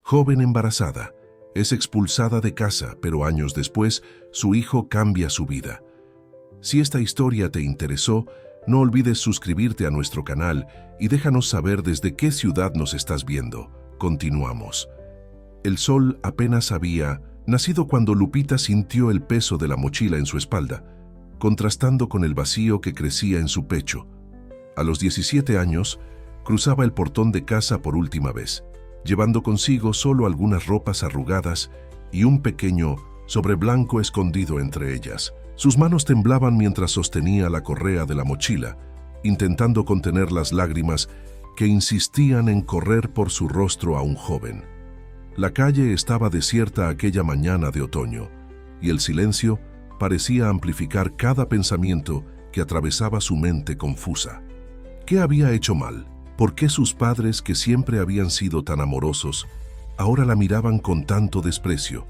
Joven embarazada, es expulsada de casa, pero años después, su hijo cambia su vida. Si esta historia te interesó, no olvides suscribirte a nuestro canal y déjanos saber desde qué ciudad nos estás viendo. Continuamos. El sol apenas había nacido cuando Lupita sintió el peso de la mochila en su espalda, contrastando con el vacío que crecía en su pecho. A los 17 años, cruzaba el portón de casa por última vez, llevando consigo solo algunas ropas arrugadas y un pequeño sobre blanco escondido entre ellas. Sus manos temblaban mientras sostenía la correa de la mochila, intentando contener las lágrimas que insistían en correr por su rostro a un joven. La calle estaba desierta aquella mañana de otoño, y el silencio parecía amplificar cada pensamiento que atravesaba su mente confusa. ¿Qué había hecho mal? ¿Por qué sus padres, que siempre habían sido tan amorosos, ahora la miraban con tanto desprecio?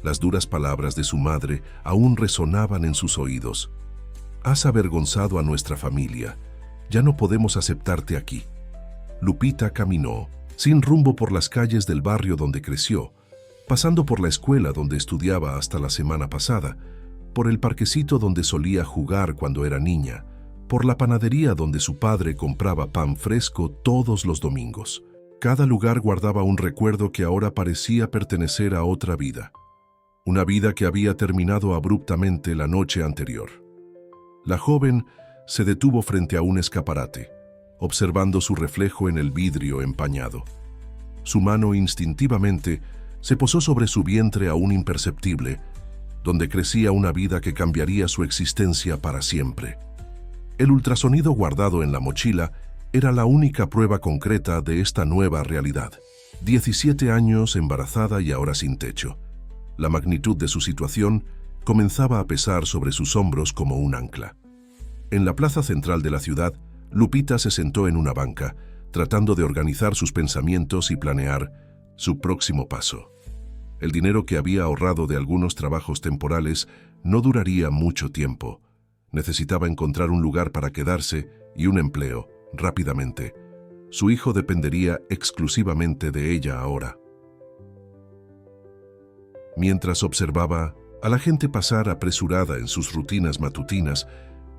Las duras palabras de su madre aún resonaban en sus oídos. Has avergonzado a nuestra familia. Ya no podemos aceptarte aquí. Lupita caminó, sin rumbo, por las calles del barrio donde creció, pasando por la escuela donde estudiaba hasta la semana pasada, por el parquecito donde solía jugar cuando era niña, por la panadería donde su padre compraba pan fresco todos los domingos. Cada lugar guardaba un recuerdo que ahora parecía pertenecer a otra vida. Una vida que había terminado abruptamente la noche anterior. La joven se detuvo frente a un escaparate, observando su reflejo en el vidrio empañado. Su mano instintivamente se posó sobre su vientre aún imperceptible, donde crecía una vida que cambiaría su existencia para siempre. El ultrasonido guardado en la mochila era la única prueba concreta de esta nueva realidad. 17 años, embarazada y ahora sin techo. La magnitud de su situación comenzaba a pesar sobre sus hombros como un ancla. En la plaza central de la ciudad, Lupita se sentó en una banca, tratando de organizar sus pensamientos y planear su próximo paso. El dinero que había ahorrado de algunos trabajos temporales no duraría mucho tiempo. Necesitaba encontrar un lugar para quedarse y un empleo, rápidamente. Su hijo dependería exclusivamente de ella ahora. Mientras observaba a la gente pasar apresurada en sus rutinas matutinas,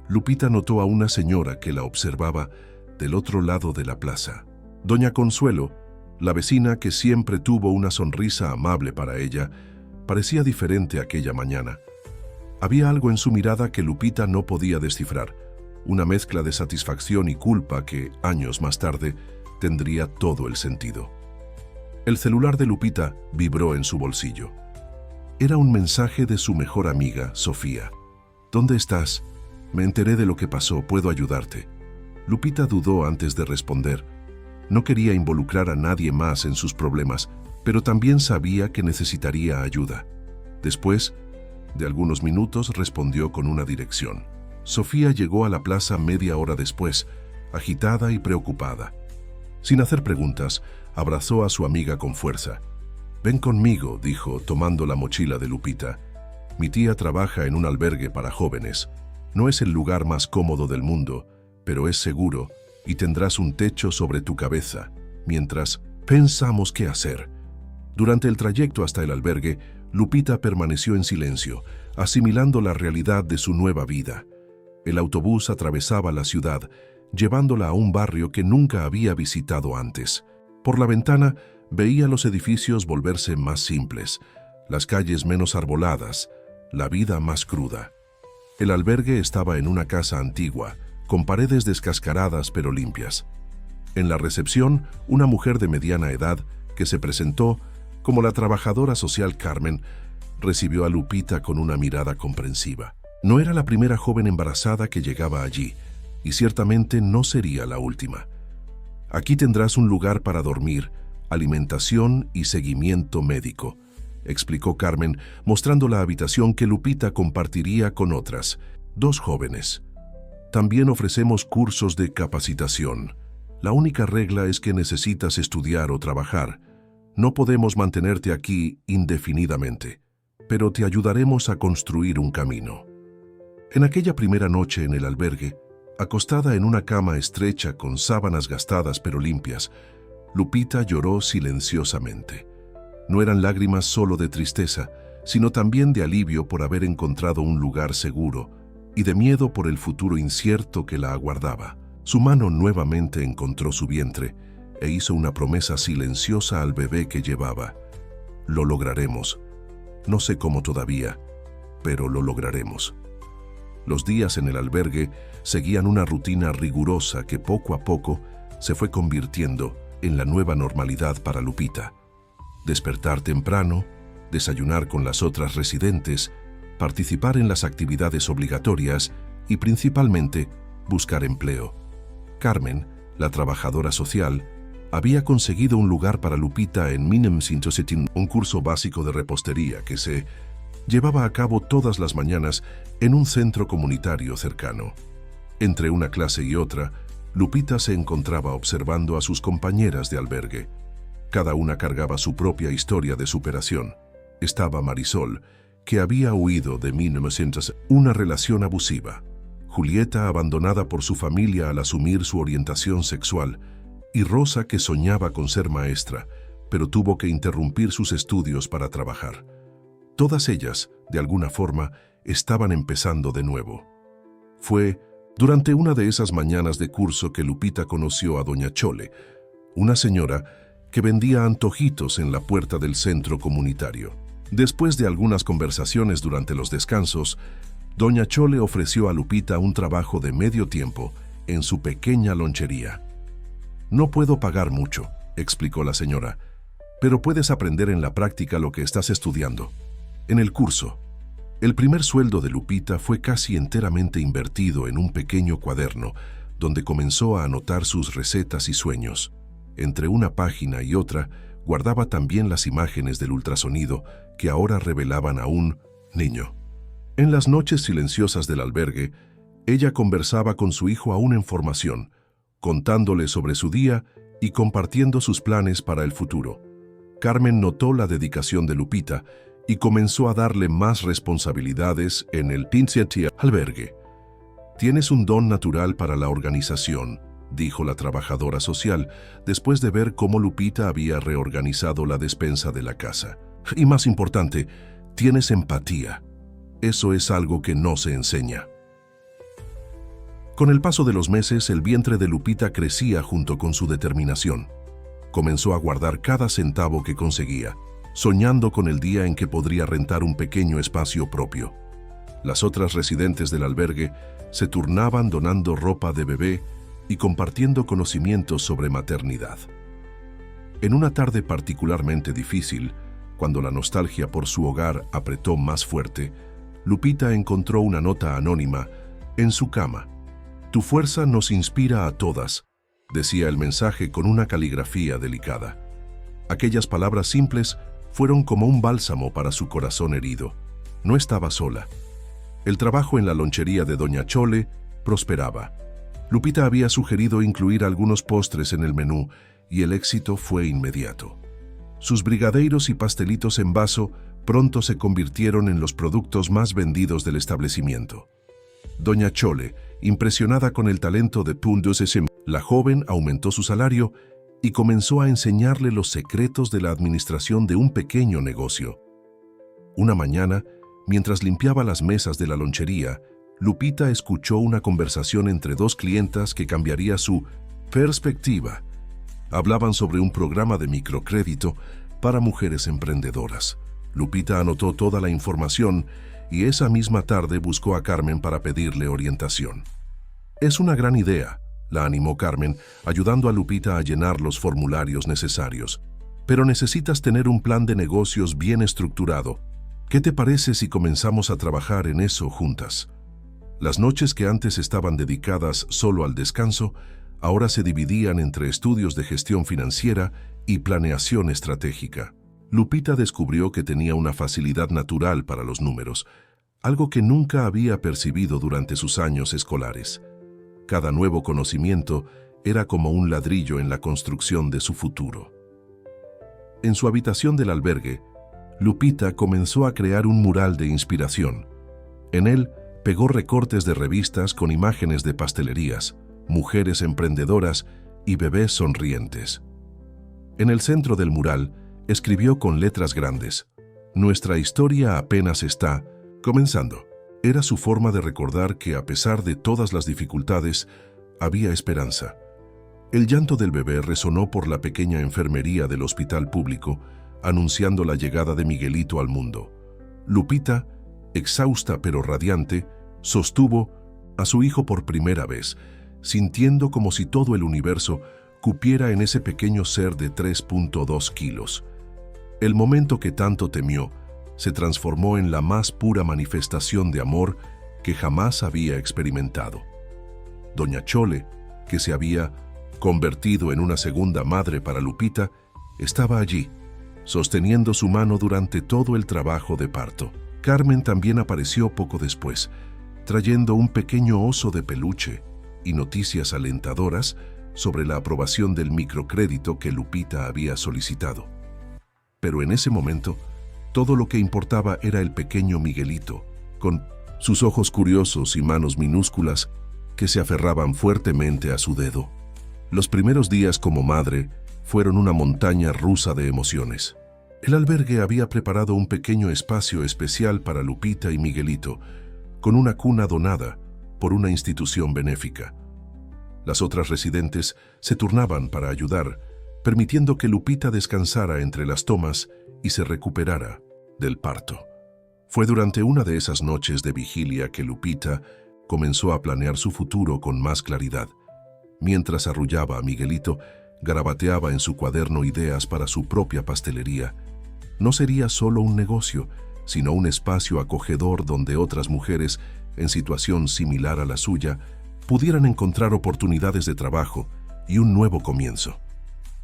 Lupita notó a una señora que la observaba del otro lado de la plaza. Doña Consuelo, la vecina que siempre tuvo una sonrisa amable para ella, parecía diferente aquella mañana. Había algo en su mirada que Lupita no podía descifrar, una mezcla de satisfacción y culpa que, años más tarde, tendría todo el sentido. El celular de Lupita vibró en su bolsillo. Era un mensaje de su mejor amiga, Sofía. ¿Dónde estás? Me enteré de lo que pasó, ¿puedo ayudarte? Lupita dudó antes de responder. No quería involucrar a nadie más en sus problemas, pero también sabía que necesitaría ayuda. Después de algunos minutos respondió con una dirección. Sofía llegó a la plaza media hora después, agitada y preocupada. Sin hacer preguntas, abrazó a su amiga con fuerza. «Ven conmigo», dijo, tomando la mochila de Lupita. «Mi tía trabaja en un albergue para jóvenes. No es el lugar más cómodo del mundo, pero es seguro y tendrás un techo sobre tu cabeza, mientras pensamos qué hacer». Durante el trayecto hasta el albergue, Lupita permaneció en silencio, asimilando la realidad de su nueva vida. El autobús atravesaba la ciudad, llevándola a un barrio que nunca había visitado antes. Por la ventana, veía los edificios volverse más simples, las calles menos arboladas, la vida más cruda. El albergue estaba en una casa antigua, con paredes descascaradas pero limpias. En la recepción, una mujer de mediana edad, que se presentó como la trabajadora social Carmen, recibió a Lupita con una mirada comprensiva. No era la primera joven embarazada que llegaba allí, y ciertamente no sería la última. «Aquí tendrás un lugar para dormir, alimentación y seguimiento médico», explicó Carmen, mostrando la habitación que Lupita compartiría con otras, 2 jóvenes. «También ofrecemos cursos de capacitación. La única regla es que necesitas estudiar o trabajar. No podemos mantenerte aquí indefinidamente, pero te ayudaremos a construir un camino». En aquella primera noche en el albergue, acostada en una cama estrecha con sábanas gastadas pero limpias, Lupita lloró silenciosamente. No eran lágrimas solo de tristeza, sino también de alivio por haber encontrado un lugar seguro y de miedo por el futuro incierto que la aguardaba. Su mano nuevamente encontró su vientre e hizo una promesa silenciosa al bebé que llevaba. Lo lograremos. No sé cómo todavía, pero lo lograremos. Los días en el albergue seguían una rutina rigurosa que poco a poco se fue convirtiendo en la nueva normalidad para Lupita. Despertar temprano, desayunar con las otras residentes, participar en las actividades obligatorias y principalmente buscar empleo. Carmen, la trabajadora social, había conseguido un lugar para Lupita en Minem Sintosetin, un curso básico de repostería que se llevaba a cabo todas las mañanas en un centro comunitario cercano. Entre una clase y otra, Lupita se encontraba observando a sus compañeras de albergue. Cada una cargaba su propia historia de superación. Estaba Marisol, que había huido de 1900, una relación abusiva. Julieta, abandonada por su familia al asumir su orientación sexual. Y Rosa, que soñaba con ser maestra, pero tuvo que interrumpir sus estudios para trabajar. Todas ellas, de alguna forma, estaban empezando de nuevo. Fue durante una de esas mañanas de curso que Lupita conoció a doña Chole, una señora que vendía antojitos en la puerta del centro comunitario. Después de algunas conversaciones durante los descansos, doña Chole ofreció a Lupita un trabajo de medio tiempo en su pequeña lonchería. «No puedo pagar mucho», explicó la señora, «pero puedes aprender en la práctica lo que estás estudiando». En el curso, el primer sueldo de Lupita fue casi enteramente invertido en un pequeño cuaderno donde comenzó a anotar sus recetas y sueños. Entre una página y otra, guardaba también las imágenes del ultrasonido que ahora revelaban a un niño. En las noches silenciosas del albergue, ella conversaba con su hijo aún en formación, contándole sobre su día y compartiendo sus planes para el futuro. Carmen notó la dedicación de Lupita y comenzó a darle más responsabilidades en el Pincetia albergue. «Tienes un don natural para la organización», dijo la trabajadora social, después de ver cómo Lupita había reorganizado la despensa de la casa. «Y más importante, tienes empatía. Eso es algo que no se enseña». Con el paso de los meses, el vientre de Lupita crecía junto con su determinación. Comenzó a guardar cada centavo que conseguía, soñando con el día en que podría rentar un pequeño espacio propio. Las otras residentes del albergue se turnaban donando ropa de bebé y compartiendo conocimientos sobre maternidad. En una tarde particularmente difícil, cuando la nostalgia por su hogar apretó más fuerte, Lupita encontró una nota anónima en su cama. «Tu fuerza nos inspira a todas», decía el mensaje con una caligrafía delicada. Aquellas palabras simples fueron como un bálsamo para su corazón herido. No estaba sola. El trabajo en la lonchería de doña Chole prosperaba. Lupita había sugerido incluir algunos postres en el menú y el éxito fue inmediato. Sus brigadeiros y pastelitos en vaso pronto se convirtieron en los productos más vendidos del establecimiento. Doña Chole, impresionada con el talento de Pundusesim, la joven aumentó su salario y comenzó a enseñarle los secretos de la administración de un pequeño negocio. Una mañana, mientras limpiaba las mesas de la lonchería, Lupita escuchó una conversación entre dos clientas que cambiaría su perspectiva. Hablaban sobre un programa de microcrédito para mujeres emprendedoras. Lupita anotó toda la información y esa misma tarde buscó a Carmen para pedirle orientación. «Es una gran idea», la animó Carmen, ayudando a Lupita a llenar los formularios necesarios. «Pero necesitas tener un plan de negocios bien estructurado. ¿Qué te parece si comenzamos a trabajar en eso juntas?» Las noches que antes estaban dedicadas solo al descanso, ahora se dividían entre estudios de gestión financiera y planeación estratégica. Lupita descubrió que tenía una facilidad natural para los números, algo que nunca había percibido durante sus años escolares. Cada nuevo conocimiento era como un ladrillo en la construcción de su futuro. En su habitación del albergue, Lupita comenzó a crear un mural de inspiración. En él, pegó recortes de revistas con imágenes de pastelerías, mujeres emprendedoras y bebés sonrientes. En el centro del mural Escribió con letras grandes: "Nuestra historia apenas está comenzando". Era su forma de recordar que, a pesar de todas las dificultades, había esperanza. El llanto del bebé resonó por la pequeña enfermería del hospital público, anunciando la llegada de Miguelito al mundo. Lupita, exhausta pero radiante, sostuvo a su hijo por primera vez, sintiendo como si todo el universo cupiera en ese pequeño ser de 3.2 kilos. El momento que tanto temió se transformó en la más pura manifestación de amor que jamás había experimentado. Doña Chole, que se había convertido en una segunda madre para Lupita, estaba allí, sosteniendo su mano durante todo el trabajo de parto. Carmen también apareció poco después, trayendo un pequeño oso de peluche y noticias alentadoras sobre la aprobación del microcrédito que Lupita había solicitado. Pero en ese momento, todo lo que importaba era el pequeño Miguelito, con sus ojos curiosos y manos minúsculas que se aferraban fuertemente a su dedo. Los primeros días como madre fueron una montaña rusa de emociones. El albergue había preparado un pequeño espacio especial para Lupita y Miguelito, con una cuna donada por una institución benéfica. Las otras residentes se turnaban para ayudar, permitiendo que Lupita descansara entre las tomas y se recuperara del parto. Fue durante una de esas noches de vigilia que Lupita comenzó a planear su futuro con más claridad. Mientras arrullaba a Miguelito, garabateaba en su cuaderno ideas para su propia pastelería. No sería solo un negocio, sino un espacio acogedor donde otras mujeres en situación similar a la suya pudieran encontrar oportunidades de trabajo y un nuevo comienzo.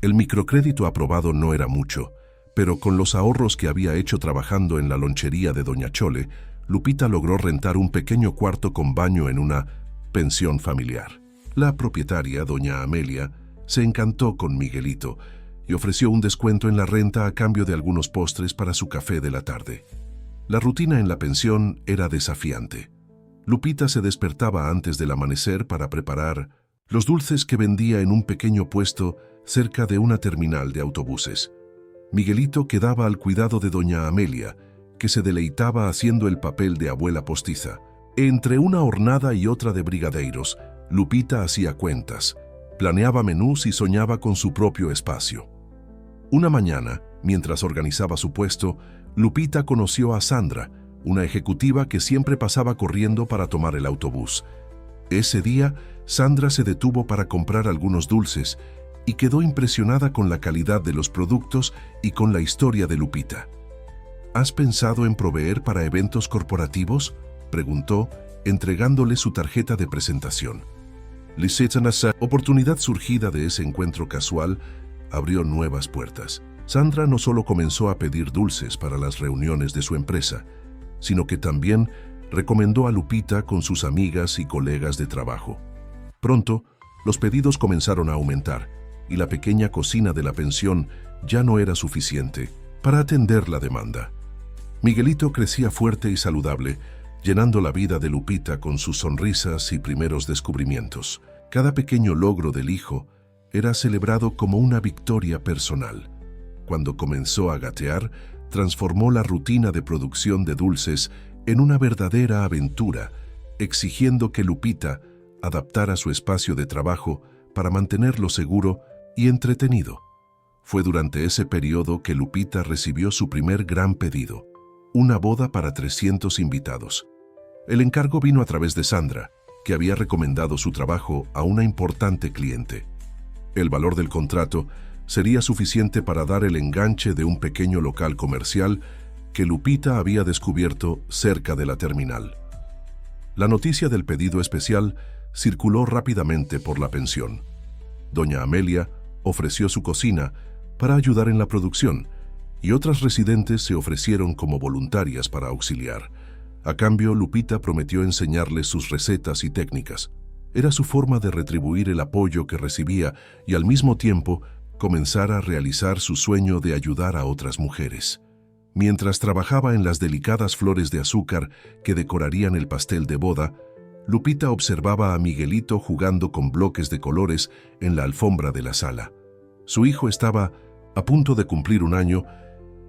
El microcrédito aprobado no era mucho, pero con los ahorros que había hecho trabajando en la lonchería de Doña Chole, Lupita logró rentar un pequeño cuarto con baño en una pensión familiar. La propietaria, Doña Amelia, se encantó con Miguelito y ofreció un descuento en la renta a cambio de algunos postres para su café de la tarde. La rutina en la pensión era desafiante. Lupita se despertaba antes del amanecer para preparar los dulces que vendía en un pequeño puesto cerca de una terminal de autobuses. Miguelito quedaba al cuidado de Doña Amelia, que se deleitaba haciendo el papel de abuela postiza. Entre una hornada y otra de brigadeiros, Lupita hacía cuentas, planeaba menús y soñaba con su propio espacio. Una mañana, mientras organizaba su puesto, Lupita conoció a Sandra, una ejecutiva que siempre pasaba corriendo para tomar el autobús. Ese día, Sandra se detuvo para comprar algunos dulces y quedó impresionada con la calidad de los productos y con la historia de Lupita. ¿Has pensado en proveer para eventos corporativos?, preguntó, entregándole su tarjeta de presentación. La oportunidad surgida de ese encuentro casual abrió nuevas puertas. Sandra no solo comenzó a pedir dulces para las reuniones de su empresa, sino que también recomendó a Lupita con sus amigas y colegas de trabajo. Pronto, los pedidos comenzaron a aumentar y la pequeña cocina de la pensión ya no era suficiente para atender la demanda. Miguelito crecía fuerte y saludable, llenando la vida de Lupita con sus sonrisas y primeros descubrimientos. Cada pequeño logro del hijo era celebrado como una victoria personal. Cuando comenzó a gatear, transformó la rutina de producción de dulces en una verdadera aventura, exigiendo que Lupita adaptara su espacio de trabajo para mantenerlo seguro y entretenido. Fue durante ese periodo que Lupita recibió su primer gran pedido, una boda para 300 invitados. El encargo vino a través de Sandra, que había recomendado su trabajo a una importante cliente. El valor del contrato sería suficiente para dar el enganche de un pequeño local comercial que Lupita había descubierto cerca de la terminal. La noticia del pedido especial circuló rápidamente por la pensión. Doña Amelia ofreció su cocina para ayudar en la producción y otras residentes se ofrecieron como voluntarias para auxiliar. A cambio, Lupita prometió enseñarles sus recetas y técnicas. Era su forma de retribuir el apoyo que recibía y al mismo tiempo comenzar a realizar su sueño de ayudar a otras mujeres. Mientras trabajaba en las delicadas flores de azúcar que decorarían el pastel de boda, Lupita observaba a Miguelito jugando con bloques de colores en la alfombra de la sala. Su hijo estaba a punto de cumplir 1 año,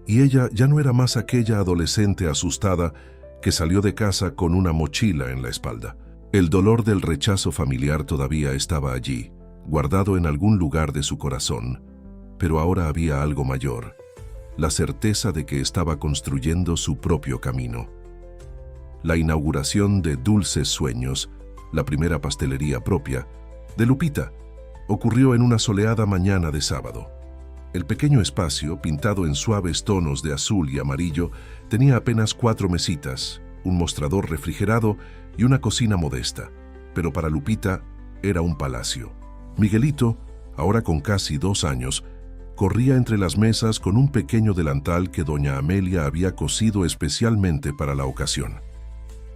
y ella ya no era más aquella adolescente asustada que salió de casa con una mochila en la espalda. El dolor del rechazo familiar todavía estaba allí, guardado en algún lugar de su corazón, pero ahora había algo mayor, la certeza de que estaba construyendo su propio camino. La inauguración de Dulces Sueños, la primera pastelería propia, de Lupita, ocurrió en una soleada mañana de sábado. El pequeño espacio, pintado en suaves tonos de azul y amarillo, tenía apenas 4 mesitas, un mostrador refrigerado y una cocina modesta, pero para Lupita era un palacio. Miguelito, ahora con casi 2 años, corría entre las mesas con un pequeño delantal que doña Amelia había cosido especialmente para la ocasión.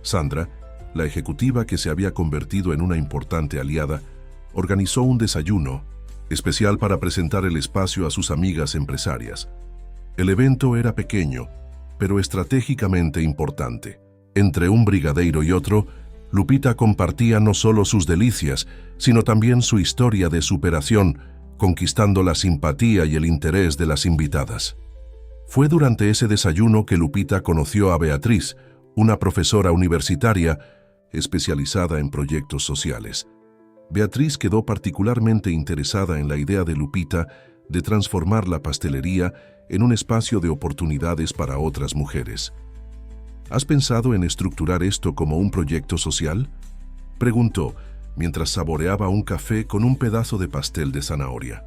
Sandra, la ejecutiva que se había convertido en una importante aliada, organizó un desayuno especial para presentar el espacio a sus amigas empresarias. El evento era pequeño, pero estratégicamente importante. Entre un brigadeiro y otro, Lupita compartía no solo sus delicias, sino también su historia de superación, conquistando la simpatía y el interés de las invitadas. Fue durante ese desayuno que Lupita conoció a Beatriz, una profesora universitaria especializada en proyectos sociales. Beatriz quedó particularmente interesada en la idea de Lupita de transformar la pastelería en un espacio de oportunidades para otras mujeres. ¿Has pensado en estructurar esto como un proyecto social?, preguntó, mientras saboreaba un café con un pedazo de pastel de zanahoria.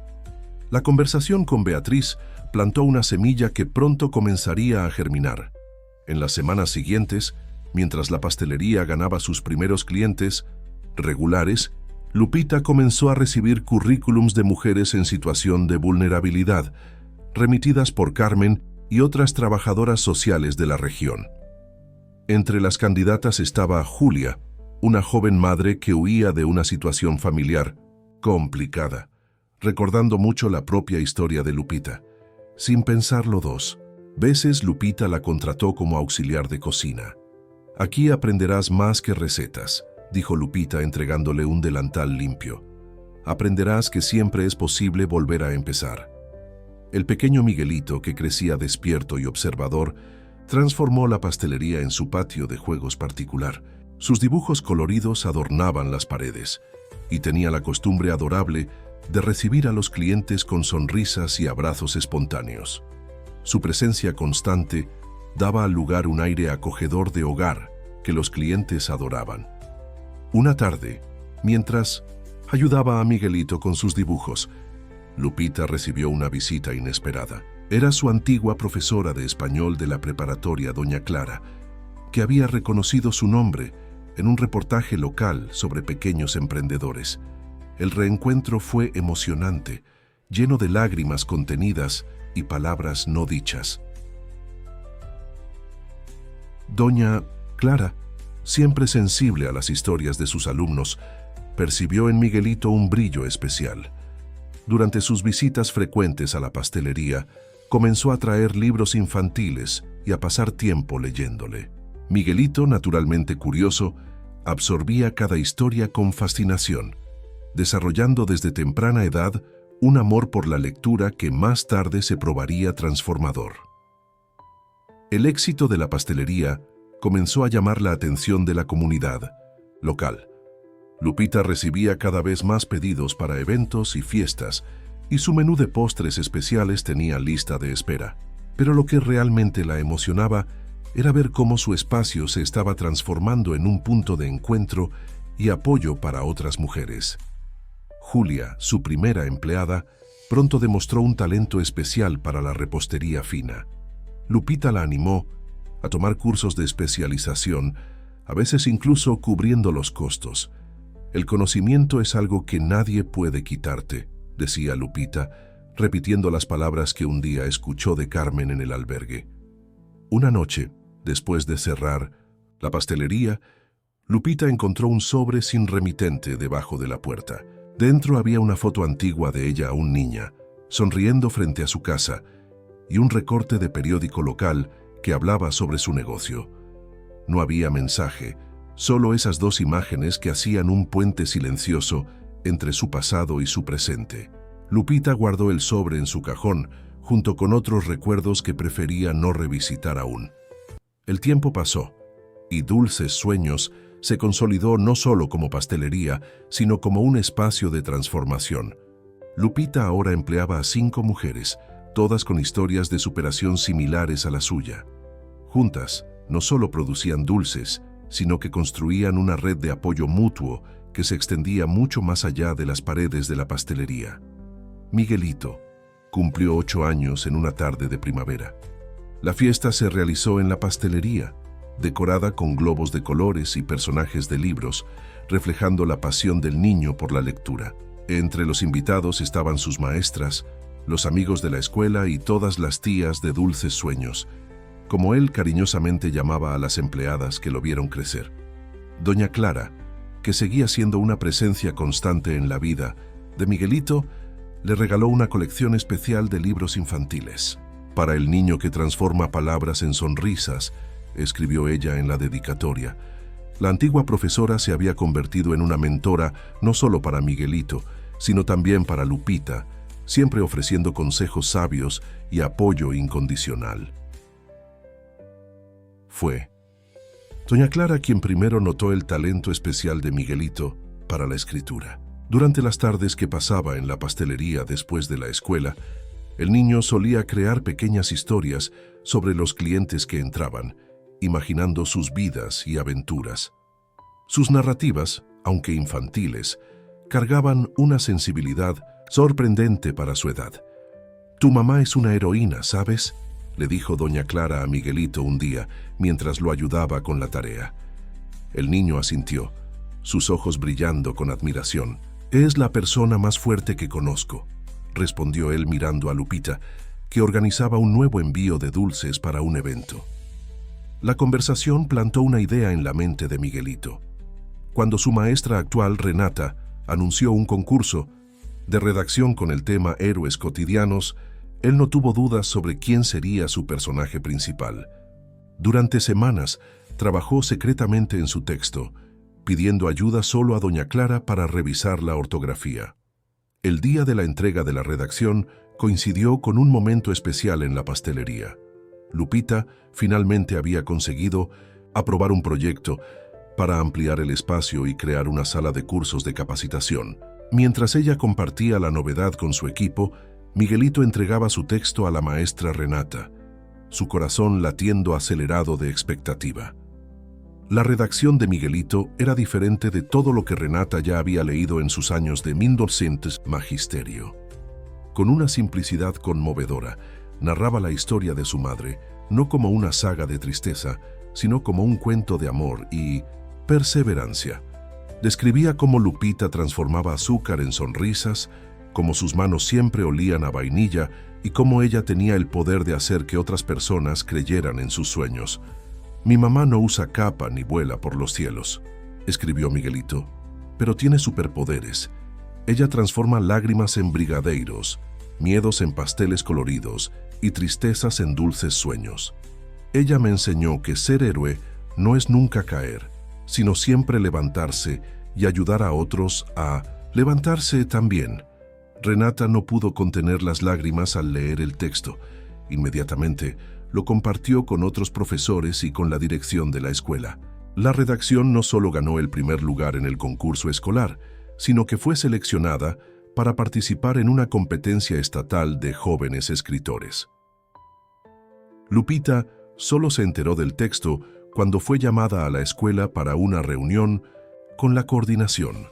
La conversación con Beatriz plantó una semilla que pronto comenzaría a germinar. En las semanas siguientes, mientras la pastelería ganaba sus primeros clientes regulares, Lupita comenzó a recibir currículums de mujeres en situación de vulnerabilidad, remitidas por Carmen y otras trabajadoras sociales de la región. Entre las candidatas estaba Julia, una joven madre que huía de una situación familiar complicada, recordando mucho la propia historia de Lupita. Sin pensarlo 2 veces, Lupita la contrató como auxiliar de cocina. «Aquí aprenderás más que recetas», dijo Lupita entregándole un delantal limpio. «Aprenderás que siempre es posible volver a empezar». El pequeño Miguelito, que crecía despierto y observador, transformó la pastelería en su patio de juegos particular. Sus dibujos coloridos adornaban las paredes y tenía la costumbre adorable de recibir a los clientes con sonrisas y abrazos espontáneos. Su presencia constante daba al lugar un aire acogedor de hogar que los clientes adoraban. Una tarde, mientras ayudaba a Miguelito con sus dibujos, Lupita recibió una visita inesperada. Era su antigua profesora de español de la preparatoria, doña Clara, que había reconocido su nombre en un reportaje local sobre pequeños emprendedores. El reencuentro fue emocionante, lleno de lágrimas contenidas y palabras no dichas. Doña Clara, siempre sensible a las historias de sus alumnos, percibió en Miguelito un brillo especial. Durante sus visitas frecuentes a la pastelería, comenzó a traer libros infantiles y a pasar tiempo leyéndole. Miguelito, naturalmente curioso, absorbía cada historia con fascinación, desarrollando desde temprana edad un amor por la lectura que más tarde se probaría transformador. El éxito de la pastelería comenzó a llamar la atención de la comunidad local. Lupita recibía cada vez más pedidos para eventos y fiestas, y su menú de postres especiales tenía lista de espera. Pero lo que realmente la emocionaba era ver cómo su espacio se estaba transformando en un punto de encuentro y apoyo para otras mujeres. Julia, su primera empleada, pronto demostró un talento especial para la repostería fina. Lupita la animó a tomar cursos de especialización, a veces incluso cubriendo los costos. «El conocimiento es algo que nadie puede quitarte», decía Lupita, repitiendo las palabras que un día escuchó de Carmen en el albergue. Una noche, después de cerrar la pastelería, Lupita encontró un sobre sin remitente debajo de la puerta. Dentro había una foto antigua de ella aún niña, sonriendo frente a su casa, y un recorte de periódico local que hablaba sobre su negocio. No había mensaje, solo esas 2 imágenes que hacían un puente silencioso entre su pasado y su presente. Lupita guardó el sobre en su cajón, junto con otros recuerdos que prefería no revisitar aún. El tiempo pasó, y Dulces Sueños se consolidó no solo como pastelería, sino como un espacio de transformación. Lupita ahora empleaba a 5 mujeres, todas con historias de superación similares a la suya. Juntas, no solo producían dulces, sino que construían una red de apoyo mutuo que se extendía mucho más allá de las paredes de la pastelería. Miguelito cumplió 8 años en una tarde de primavera. La fiesta se realizó en la pastelería, decorada con globos de colores y personajes de libros, reflejando la pasión del niño por la lectura. Entre los invitados estaban sus maestras, los amigos de la escuela y todas las tías de Dulces Sueños, como él cariñosamente llamaba a las empleadas que lo vieron crecer. Doña Clara, que seguía siendo una presencia constante en la vida de Miguelito, le regaló una colección especial de libros infantiles. Para el niño que transforma palabras en sonrisas, escribió ella en la dedicatoria. La antigua profesora se había convertido en una mentora no solo para Miguelito, sino también para Lupita, siempre ofreciendo consejos sabios y apoyo incondicional. Fue doña Clara quien primero notó el talento especial de Miguelito para la escritura. Durante las tardes que pasaba en la pastelería después de la escuela, el niño solía crear pequeñas historias sobre los clientes que entraban, imaginando sus vidas y aventuras. Sus narrativas, aunque infantiles, cargaban una sensibilidad sorprendente para su edad. «Tu mamá es una heroína, ¿sabes?», le dijo doña Clara a Miguelito un día mientras lo ayudaba con la tarea. El niño asintió, sus ojos brillando con admiración. «Es la persona más fuerte que conozco», respondió él mirando a Lupita, que organizaba un nuevo envío de dulces para un evento. La conversación plantó una idea en la mente de Miguelito. Cuando su maestra actual, Renata, anunció un concurso de redacción con el tema Héroes Cotidianos, él no tuvo dudas sobre quién sería su personaje principal. Durante semanas, trabajó secretamente en su texto, pidiendo ayuda solo a doña Clara para revisar la ortografía. El día de la entrega de la redacción coincidió con un momento especial en la pastelería. Lupita finalmente había conseguido aprobar un proyecto para ampliar el espacio y crear una sala de cursos de capacitación. Mientras ella compartía la novedad con su equipo, Miguelito entregaba su texto a la maestra Renata, su corazón latiendo acelerado de expectativa. La redacción de Miguelito era diferente de todo lo que Renata ya había leído en sus años de 1900 magisterio. Con una simplicidad conmovedora, narraba la historia de su madre, no como una saga de tristeza, sino como un cuento de amor y perseverancia. Describía cómo Lupita transformaba azúcar en sonrisas, cómo sus manos siempre olían a vainilla y cómo ella tenía el poder de hacer que otras personas creyeran en sus sueños. «Mi mamá no usa capa ni vuela por los cielos», escribió Miguelito, «pero tiene superpoderes. Ella transforma lágrimas en brigadeiros, miedos en pasteles coloridos y tristezas en dulces sueños. Ella me enseñó que ser héroe no es nunca caer, sino siempre levantarse y ayudar a otros a levantarse también». Renata no pudo contener las lágrimas al leer el texto. Inmediatamente lo compartió con otros profesores y con la dirección de la escuela. La redacción no solo ganó el primer lugar en el concurso escolar, sino que fue seleccionada para participar en una competencia estatal de jóvenes escritores. Lupita solo se enteró del texto cuando fue llamada a la escuela para una reunión con la coordinación.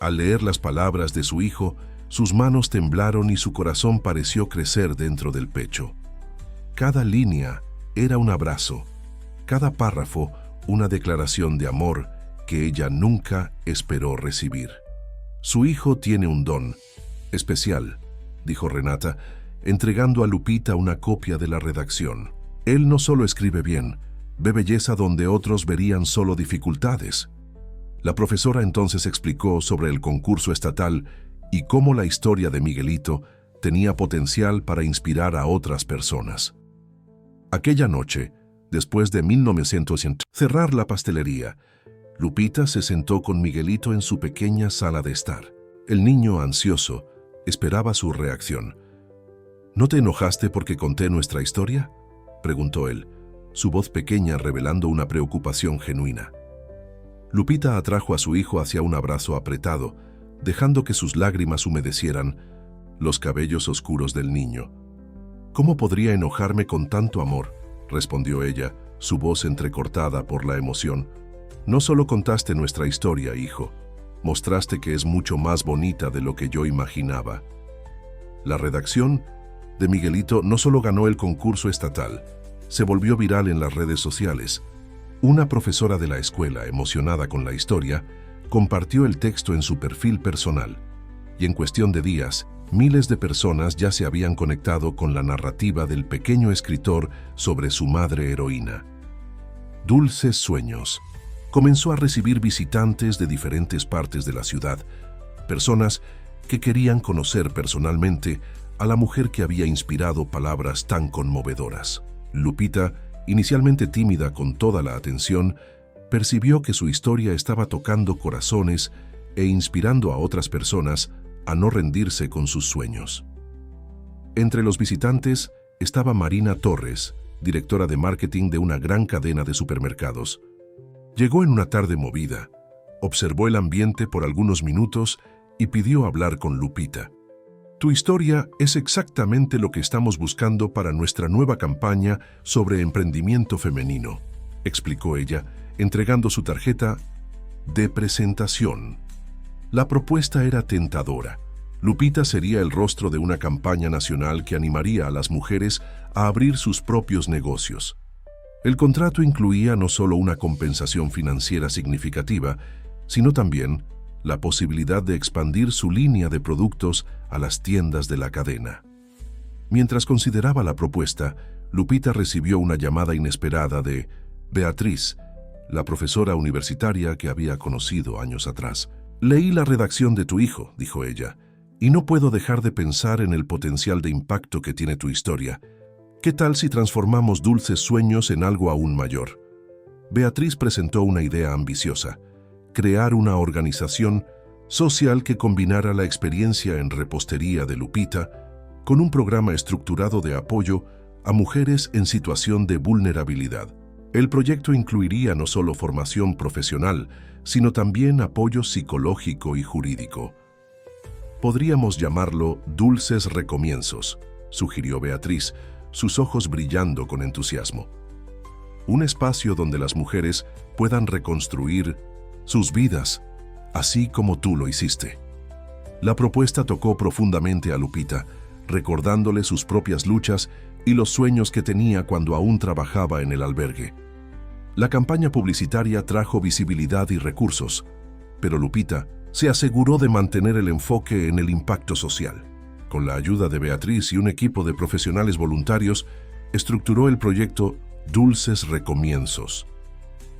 Al leer las palabras de su hijo, sus manos temblaron y su corazón pareció crecer dentro del pecho. Cada línea era un abrazo, cada párrafo una declaración de amor que ella nunca esperó recibir. «Su hijo tiene un don especial», dijo Renata, entregando a Lupita una copia de la redacción. «Él no solo escribe bien, ve belleza donde otros verían solo dificultades». La profesora entonces explicó sobre el concurso estatal y cómo la historia de Miguelito tenía potencial para inspirar a otras personas. Aquella noche, después de 1900 cerrar la pastelería, Lupita se sentó con Miguelito en su pequeña sala de estar. El niño, ansioso, esperaba su reacción. ¿No te enojaste porque conté nuestra historia?, preguntó él, su voz pequeña revelando una preocupación genuina. Lupita atrajo a su hijo hacia un abrazo apretado, dejando que sus lágrimas humedecieran los cabellos oscuros del niño. «¿Cómo podría enojarme con tanto amor?», respondió ella, su voz entrecortada por la emoción. «No solo contaste nuestra historia, hijo, mostraste que es mucho más bonita de lo que yo imaginaba». La redacción de Miguelito no solo ganó el concurso estatal, se volvió viral en las redes sociales. Una profesora de la escuela, emocionada con la historia, compartió el texto en su perfil personal, y en cuestión de días, miles de personas ya se habían conectado con la narrativa del pequeño escritor sobre su madre heroína. Dulces Sueños comenzó a recibir visitantes de diferentes partes de la ciudad, personas que querían conocer personalmente a la mujer que había inspirado palabras tan conmovedoras. Lupita, inicialmente tímida con toda la atención, percibió que su historia estaba tocando corazones e inspirando a otras personas a no rendirse con sus sueños. Entre los visitantes estaba Marina Torres, directora de marketing de una gran cadena de supermercados. Llegó en una tarde movida, observó el ambiente por algunos minutos y pidió hablar con Lupita. «Tu historia es exactamente lo que estamos buscando para nuestra nueva campaña sobre emprendimiento femenino», explicó ella, entregando su tarjeta de presentación. La propuesta era tentadora. Lupita sería el rostro de una campaña nacional que animaría a las mujeres a abrir sus propios negocios. El contrato incluía no solo una compensación financiera significativa, sino también la posibilidad de expandir su línea de productos a las tiendas de la cadena. Mientras consideraba la propuesta, Lupita recibió una llamada inesperada de Beatriz, la profesora universitaria que había conocido años atrás. «Leí la redacción de tu hijo», dijo ella, «y no puedo dejar de pensar en el potencial de impacto que tiene tu historia. ¿Qué tal si transformamos Dulces Sueños en algo aún mayor?». Beatriz presentó una idea ambiciosa: crear una organización social que combinara la experiencia en repostería de Lupita con un programa estructurado de apoyo a mujeres en situación de vulnerabilidad. El proyecto incluiría no solo formación profesional, sino también apoyo psicológico y jurídico. «Podríamos llamarlo Dulces Recomienzos», sugirió Beatriz, sus ojos brillando con entusiasmo. «Un espacio donde las mujeres puedan reconstruir sus vidas, así como tú lo hiciste». La propuesta tocó profundamente a Lupita, recordándole sus propias luchas y los sueños que tenía cuando aún trabajaba en el albergue. La campaña publicitaria trajo visibilidad y recursos, pero Lupita se aseguró de mantener el enfoque en el impacto social. Con la ayuda de Beatriz y un equipo de profesionales voluntarios, estructuró el proyecto Dulces Recomienzos.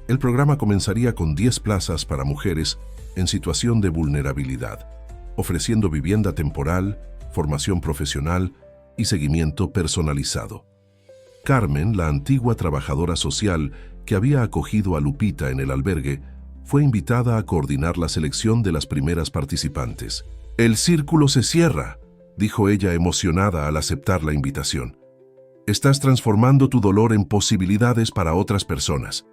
El programa comenzaría con 10 plazas para mujeres en situación de vulnerabilidad, ofreciendo vivienda temporal, formación profesional y seguimiento personalizado. Carmen, la antigua trabajadora social que había acogido a Lupita en el albergue, fue invitada a coordinar la selección de las primeras participantes. «El círculo se cierra», dijo ella emocionada al aceptar la invitación. «Estás transformando tu dolor en posibilidades para otras personas».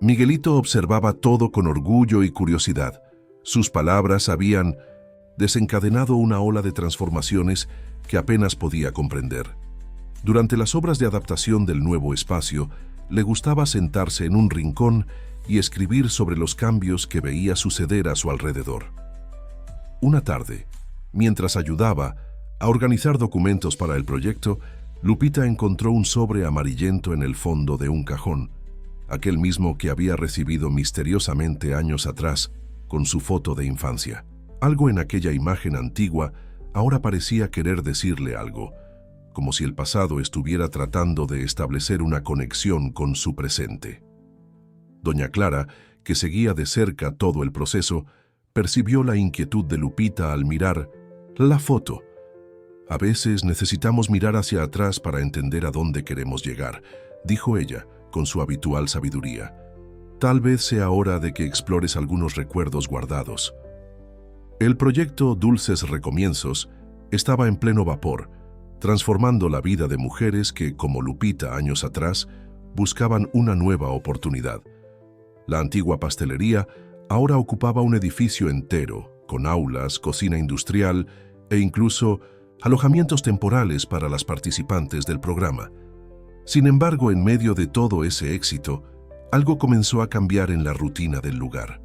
Miguelito observaba todo con orgullo y curiosidad. Sus palabras habían desencadenado una ola de transformaciones que apenas podía comprender. Durante las obras de adaptación del nuevo espacio, le gustaba sentarse en un rincón y escribir sobre los cambios que veía suceder a su alrededor. Una tarde, mientras ayudaba a organizar documentos para el proyecto, Lupita encontró un sobre amarillento en el fondo de un cajón, aquel mismo que había recibido misteriosamente años atrás con su foto de infancia. Algo en aquella imagen antigua ahora parecía querer decirle algo, como si el pasado estuviera tratando de establecer una conexión con su presente. Doña Clara, que seguía de cerca todo el proceso, percibió la inquietud de Lupita al mirar la foto. «A veces necesitamos mirar hacia atrás para entender a dónde queremos llegar», dijo ella con su habitual sabiduría. «Tal vez sea hora de que explores algunos recuerdos guardados». El proyecto Dulces Recomienzos estaba en pleno vapor, transformando la vida de mujeres que, como Lupita años atrás, buscaban una nueva oportunidad. La antigua pastelería ahora ocupaba un edificio entero, con aulas, cocina industrial e incluso alojamientos temporales para las participantes del programa. Sin embargo, en medio de todo ese éxito, algo comenzó a cambiar en la rutina del lugar.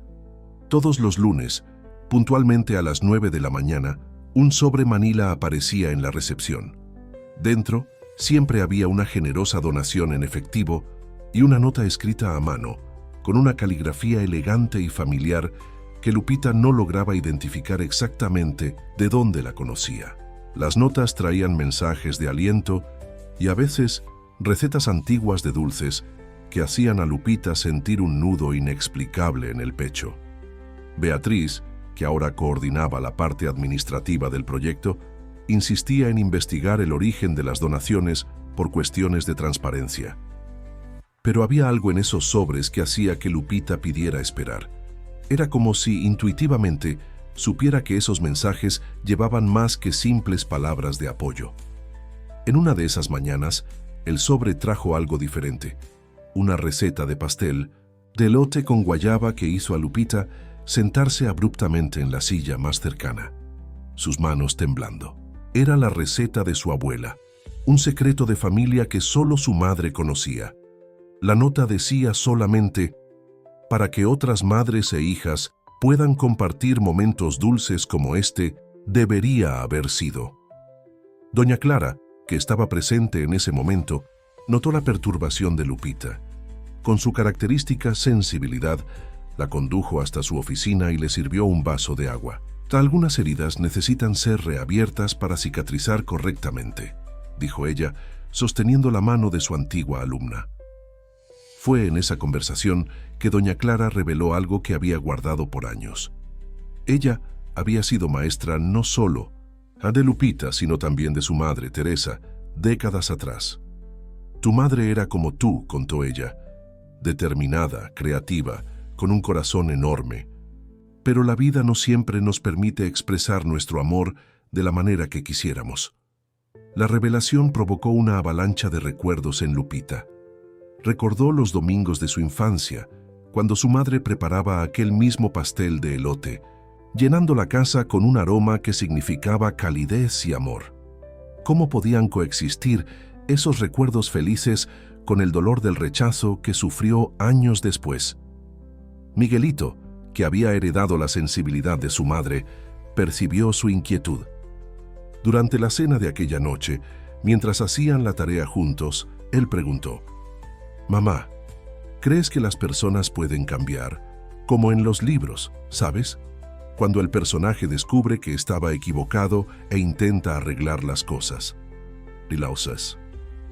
Todos los lunes, puntualmente a las 9 de la mañana, un sobre manila aparecía en la recepción. Dentro, siempre había una generosa donación en efectivo y una nota escrita a mano, con una caligrafía elegante y familiar que Lupita no lograba identificar exactamente de dónde la conocía. Las notas traían mensajes de aliento y a veces recetas antiguas de dulces que hacían a Lupita sentir un nudo inexplicable en el pecho. Beatriz, que ahora coordinaba la parte administrativa del proyecto, insistía en investigar el origen de las donaciones por cuestiones de transparencia. Pero había algo en esos sobres que hacía que Lupita pidiera esperar. Era como si intuitivamente supiera que esos mensajes llevaban más que simples palabras de apoyo. En una de esas mañanas, el sobre trajo algo diferente. Una receta de pastel, de elote con guayaba que hizo a Lupita sentarse abruptamente en la silla más cercana, sus manos temblando. Era la receta de su abuela, un secreto de familia que solo su madre conocía. La nota decía solamente: para que otras madres e hijas puedan compartir momentos dulces como este, debería haber sido. Doña Clara, que estaba presente en ese momento, notó la perturbación de Lupita. Con su característica sensibilidad, la condujo hasta su oficina y le sirvió un vaso de agua. Algunas heridas necesitan ser reabiertas para cicatrizar correctamente, dijo ella, sosteniendo la mano de su antigua alumna. Fue en esa conversación que doña Clara reveló algo que había guardado por años. Ella había sido maestra no solo de Lupita, sino también de su madre, Teresa, décadas atrás. Tu madre era como tú, contó ella, determinada, creativa, con un corazón enorme. Pero la vida no siempre nos permite expresar nuestro amor de la manera que quisiéramos. La revelación provocó una avalancha de recuerdos en Lupita. Recordó los domingos de su infancia, cuando su madre preparaba aquel mismo pastel de elote, llenando la casa con un aroma que significaba calidez y amor. ¿Cómo podían coexistir esos recuerdos felices con el dolor del rechazo que sufrió años después? Miguelito, que había heredado la sensibilidad de su madre, percibió su inquietud. Durante la cena de aquella noche, mientras hacían la tarea juntos, él preguntó: «Mamá, ¿crees que las personas pueden cambiar? Como en los libros, ¿sabes? Cuando el personaje descubre que estaba equivocado e intenta arreglar las cosas». La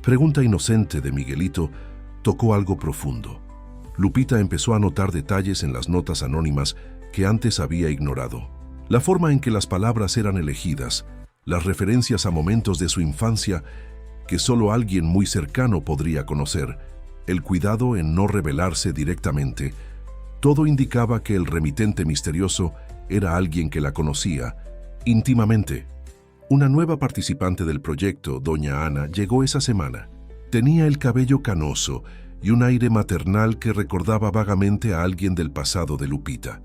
pregunta inocente de Miguelito tocó algo profundo. Lupita empezó a notar detalles en las notas anónimas que antes había ignorado. La forma en que las palabras eran elegidas, las referencias a momentos de su infancia que solo alguien muy cercano podría conocer, el cuidado en no revelarse directamente, todo indicaba que el remitente misterioso era alguien que la conocía íntimamente. Una nueva participante del proyecto, doña Ana, llegó esa semana. Tenía el cabello canoso y un aire maternal que recordaba vagamente a alguien del pasado de Lupita.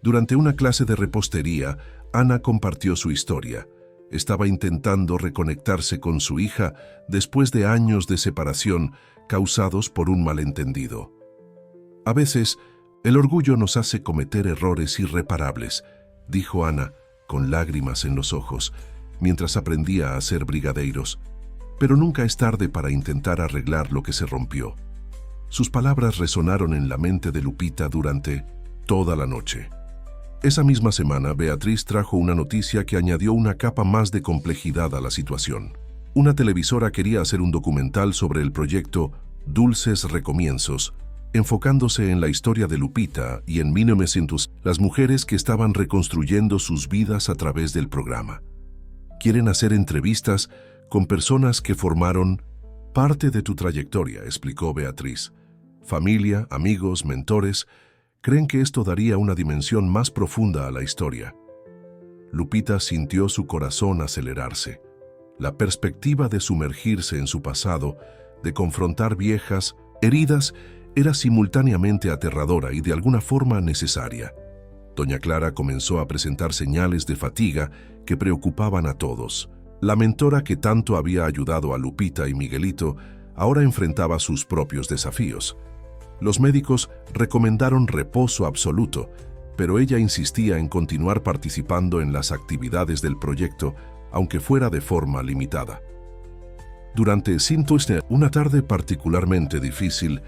Durante una clase de repostería, Ana compartió su historia. Estaba intentando reconectarse con su hija después de años de separación causados por un malentendido. A veces, el orgullo nos hace cometer errores irreparables, dijo Ana, con lágrimas en los ojos, mientras aprendía a hacer brigadeiros. Pero nunca es tarde para intentar arreglar lo que se rompió. Sus palabras resonaron en la mente de Lupita durante toda la noche. Esa misma semana, Beatriz trajo una noticia que añadió una capa más de complejidad a la situación. Una televisora quería hacer un documental sobre el proyecto Dulces Recomienzos, enfocándose en la historia de Lupita y en 1900 las mujeres que estaban reconstruyendo sus vidas a través del programa. Quieren hacer entrevistas con personas que formaron parte de tu trayectoria, explicó Beatriz. Familia, amigos, mentores, creen que esto daría una dimensión más profunda a la historia. Lupita sintió su corazón acelerarse. La perspectiva de sumergirse en su pasado, de confrontar viejas heridas, era simultáneamente aterradora y de alguna forma necesaria. Doña Clara comenzó a presentar señales de fatiga que preocupaban a todos. La mentora que tanto había ayudado a Lupita y Miguelito ahora enfrentaba sus propios desafíos. Los médicos recomendaron reposo absoluto, pero ella insistía en continuar participando en las actividades del proyecto, aunque fuera de forma limitada. Durante una tarde particularmente difícil,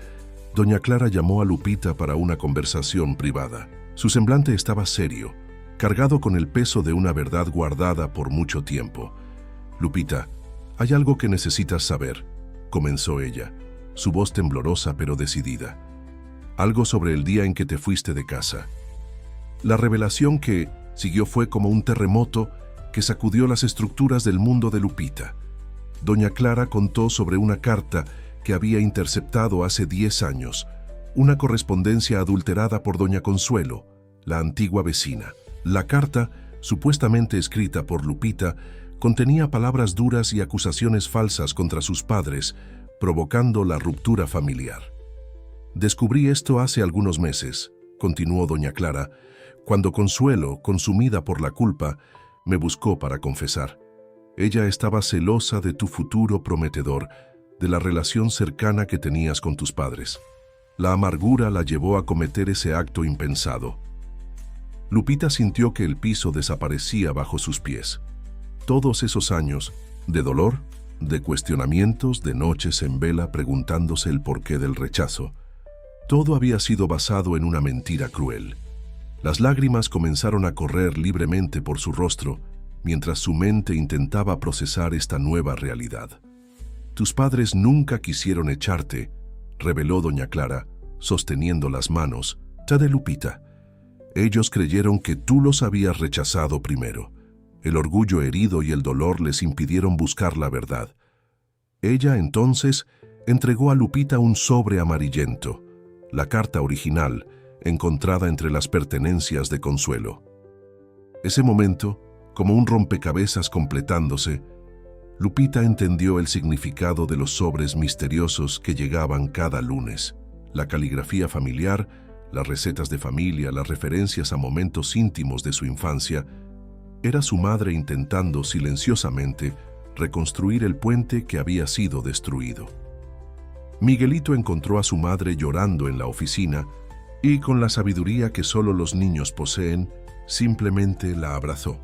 Doña Clara llamó a Lupita para una conversación privada. Su semblante estaba serio, cargado con el peso de una verdad guardada por mucho tiempo. «Lupita, hay algo que necesitas saber», comenzó ella, su voz temblorosa pero decidida. «Algo sobre el día en que te fuiste de casa». La revelación que siguió fue como un terremoto que sacudió las estructuras del mundo de Lupita. Doña Clara contó sobre una carta que había interceptado hace 10 años, una correspondencia adulterada por doña Consuelo, la antigua vecina. La carta, supuestamente escrita por Lupita, contenía palabras duras y acusaciones falsas contra sus padres, provocando la ruptura familiar. «Descubrí esto hace algunos meses», continuó doña Clara, «cuando Consuelo, consumida por la culpa, me buscó para confesar. Ella estaba celosa de tu futuro prometedor, de la relación cercana que tenías con tus padres. La amargura la llevó a cometer ese acto impensado». Lupita sintió que el piso desaparecía bajo sus pies. Todos esos años, de dolor, de cuestionamientos, de noches en vela preguntándose el porqué del rechazo, todo había sido basado en una mentira cruel. Las lágrimas comenzaron a correr libremente por su rostro, mientras su mente intentaba procesar esta nueva realidad. «Tus padres nunca quisieron echarte», reveló doña Clara, sosteniendo las manos de Lupita. «Ellos creyeron que tú los habías rechazado primero. El orgullo herido y el dolor les impidieron buscar la verdad». Ella entonces entregó a Lupita un sobre amarillento, la carta original, encontrada entre las pertenencias de Consuelo. Ese momento, como un rompecabezas completándose, Lupita entendió el significado de los sobres misteriosos que llegaban cada lunes. La caligrafía familiar, las recetas de familia, las referencias a momentos íntimos de su infancia, era su madre intentando silenciosamente reconstruir el puente que había sido destruido. Miguelito encontró a su madre llorando en la oficina y, con la sabiduría que solo los niños poseen, simplemente la abrazó.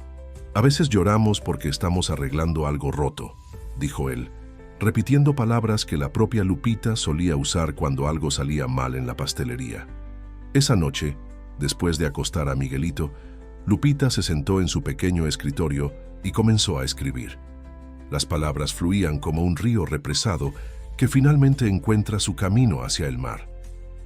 «A veces lloramos porque estamos arreglando algo roto», dijo él, repitiendo palabras que la propia Lupita solía usar cuando algo salía mal en la pastelería. Esa noche, después de acostar a Miguelito, Lupita se sentó en su pequeño escritorio y comenzó a escribir. Las palabras fluían como un río represado que finalmente encuentra su camino hacia el mar.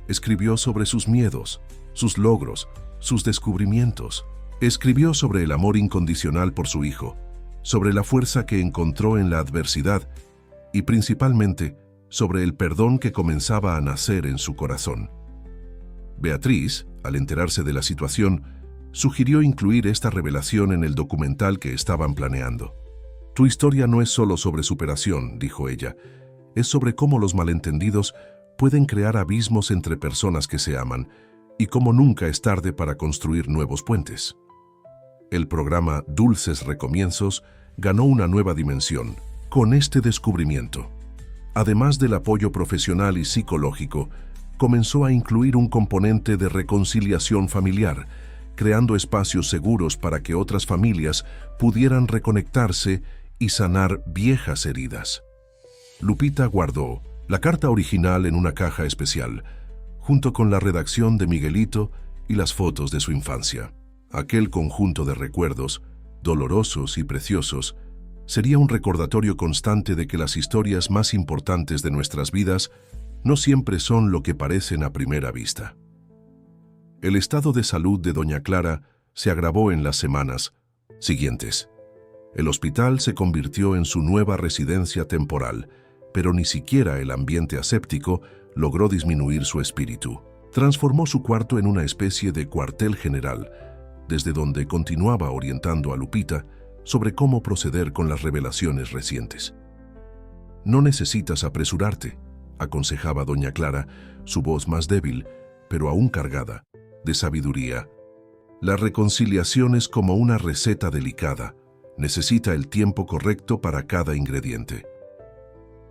Escribió sobre sus miedos, sus logros, sus descubrimientos. Escribió sobre el amor incondicional por su hijo, sobre la fuerza que encontró en la adversidad y principalmente sobre el perdón que comenzaba a nacer en su corazón. Beatriz, al enterarse de la situación, sugirió incluir esta revelación en el documental que estaban planeando. «Tu historia no es solo sobre superación», dijo ella, «es sobre cómo los malentendidos pueden crear abismos entre personas que se aman y cómo nunca es tarde para construir nuevos puentes». El programa Dulces Recomienzos ganó una nueva dimensión con este descubrimiento. Además del apoyo profesional y psicológico, comenzó a incluir un componente de reconciliación familiar, creando espacios seguros para que otras familias pudieran reconectarse y sanar viejas heridas. Lupita guardó la carta original en una caja especial, junto con la redacción de Miguelito y las fotos de su infancia. Aquel conjunto de recuerdos, dolorosos y preciosos, sería un recordatorio constante de que las historias más importantes de nuestras vidas no siempre son lo que parecen a primera vista. El estado de salud de doña Clara se agravó en las semanas siguientes. El hospital se convirtió en su nueva residencia temporal, pero ni siquiera el ambiente aséptico logró disminuir su espíritu. Transformó su cuarto en una especie de cuartel general, desde donde continuaba orientando a Lupita, sobre cómo proceder con las revelaciones recientes. No necesitas apresurarte, aconsejaba doña Clara, su voz más débil, pero aún cargada de sabiduría. La reconciliación es como una receta delicada, necesita el tiempo correcto para cada ingrediente.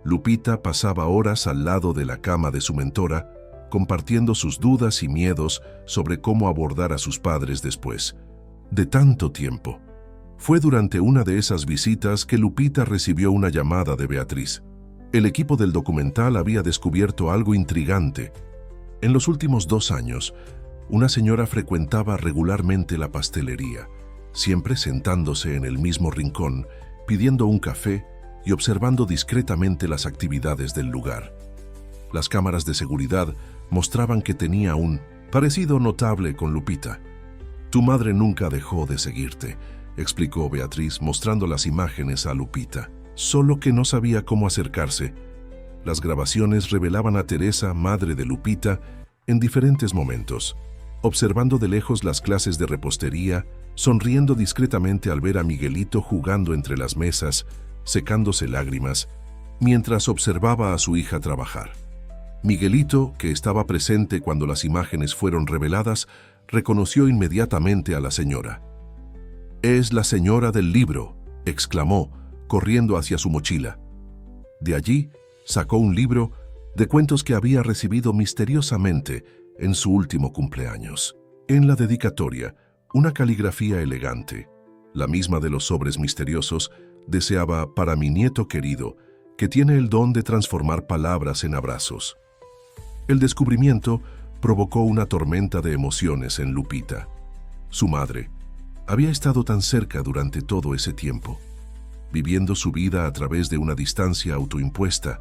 Lupita pasaba horas al lado de la cama de su mentora, compartiendo sus dudas y miedos sobre cómo abordar a sus padres después de tanto tiempo. Fue durante una de esas visitas que Lupita recibió una llamada de Beatriz. El equipo del documental había descubierto algo intrigante. En los últimos 2 años, una señora frecuentaba regularmente la pastelería, siempre sentándose en el mismo rincón, pidiendo un café y observando discretamente las actividades del lugar. Las cámaras de seguridad mostraban que tenía un parecido notable con Lupita. «Tu madre nunca dejó de seguirte», explicó Beatriz, mostrando las imágenes a Lupita, solo que no sabía cómo acercarse. Las grabaciones revelaban a Teresa, madre de Lupita, en diferentes momentos, observando de lejos las clases de repostería, sonriendo discretamente al ver a Miguelito jugando entre las mesas, secándose lágrimas, mientras observaba a su hija trabajar. Miguelito, que estaba presente cuando las imágenes fueron reveladas, reconoció inmediatamente a la señora. «Es la señora del libro», exclamó, corriendo hacia su mochila. De allí sacó un libro de cuentos que había recibido misteriosamente en su último cumpleaños. En la dedicatoria, una caligrafía elegante, la misma de los sobres misteriosos, deseaba para mi nieto querido, que tiene el don de transformar palabras en abrazos. El descubrimiento provocó una tormenta de emociones en Lupita. Su madre había estado tan cerca durante todo ese tiempo, viviendo su vida a través de una distancia autoimpuesta,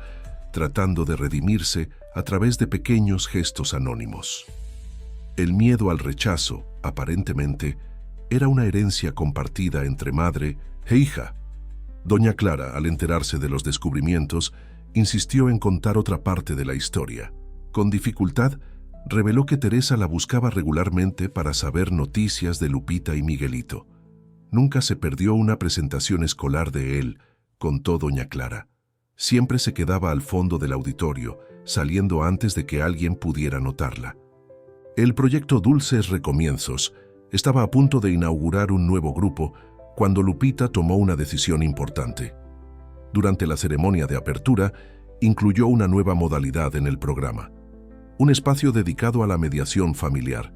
tratando de redimirse a través de pequeños gestos anónimos. El miedo al rechazo, aparentemente, era una herencia compartida entre madre e hija. Doña Clara, al enterarse de los descubrimientos, insistió en contar otra parte de la historia. Con dificultad, reveló que Teresa la buscaba regularmente para saber noticias de Lupita y Miguelito. Nunca se perdió una presentación escolar de él, contó doña Clara. Siempre se quedaba al fondo del auditorio, saliendo antes de que alguien pudiera notarla. El proyecto Dulces Recomienzos estaba a punto de inaugurar un nuevo grupo cuando Lupita tomó una decisión importante. Durante la ceremonia de apertura, incluyó una nueva modalidad en el programa. Un espacio dedicado a la mediación familiar,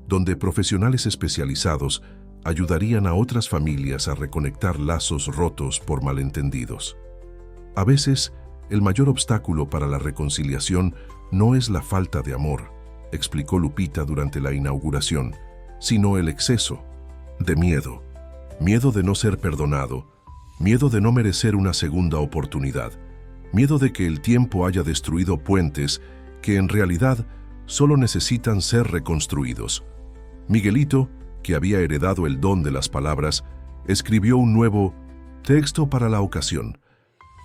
donde profesionales especializados ayudarían a otras familias a reconectar lazos rotos por malentendidos. A veces, el mayor obstáculo para la reconciliación no es la falta de amor, explicó Lupita durante la inauguración, sino el exceso de miedo. Miedo de no ser perdonado, miedo de no merecer una segunda oportunidad, miedo de que el tiempo haya destruido puentes que en realidad solo necesitan ser reconstruidos. Miguelito, que había heredado el don de las palabras, escribió un nuevo texto para la ocasión.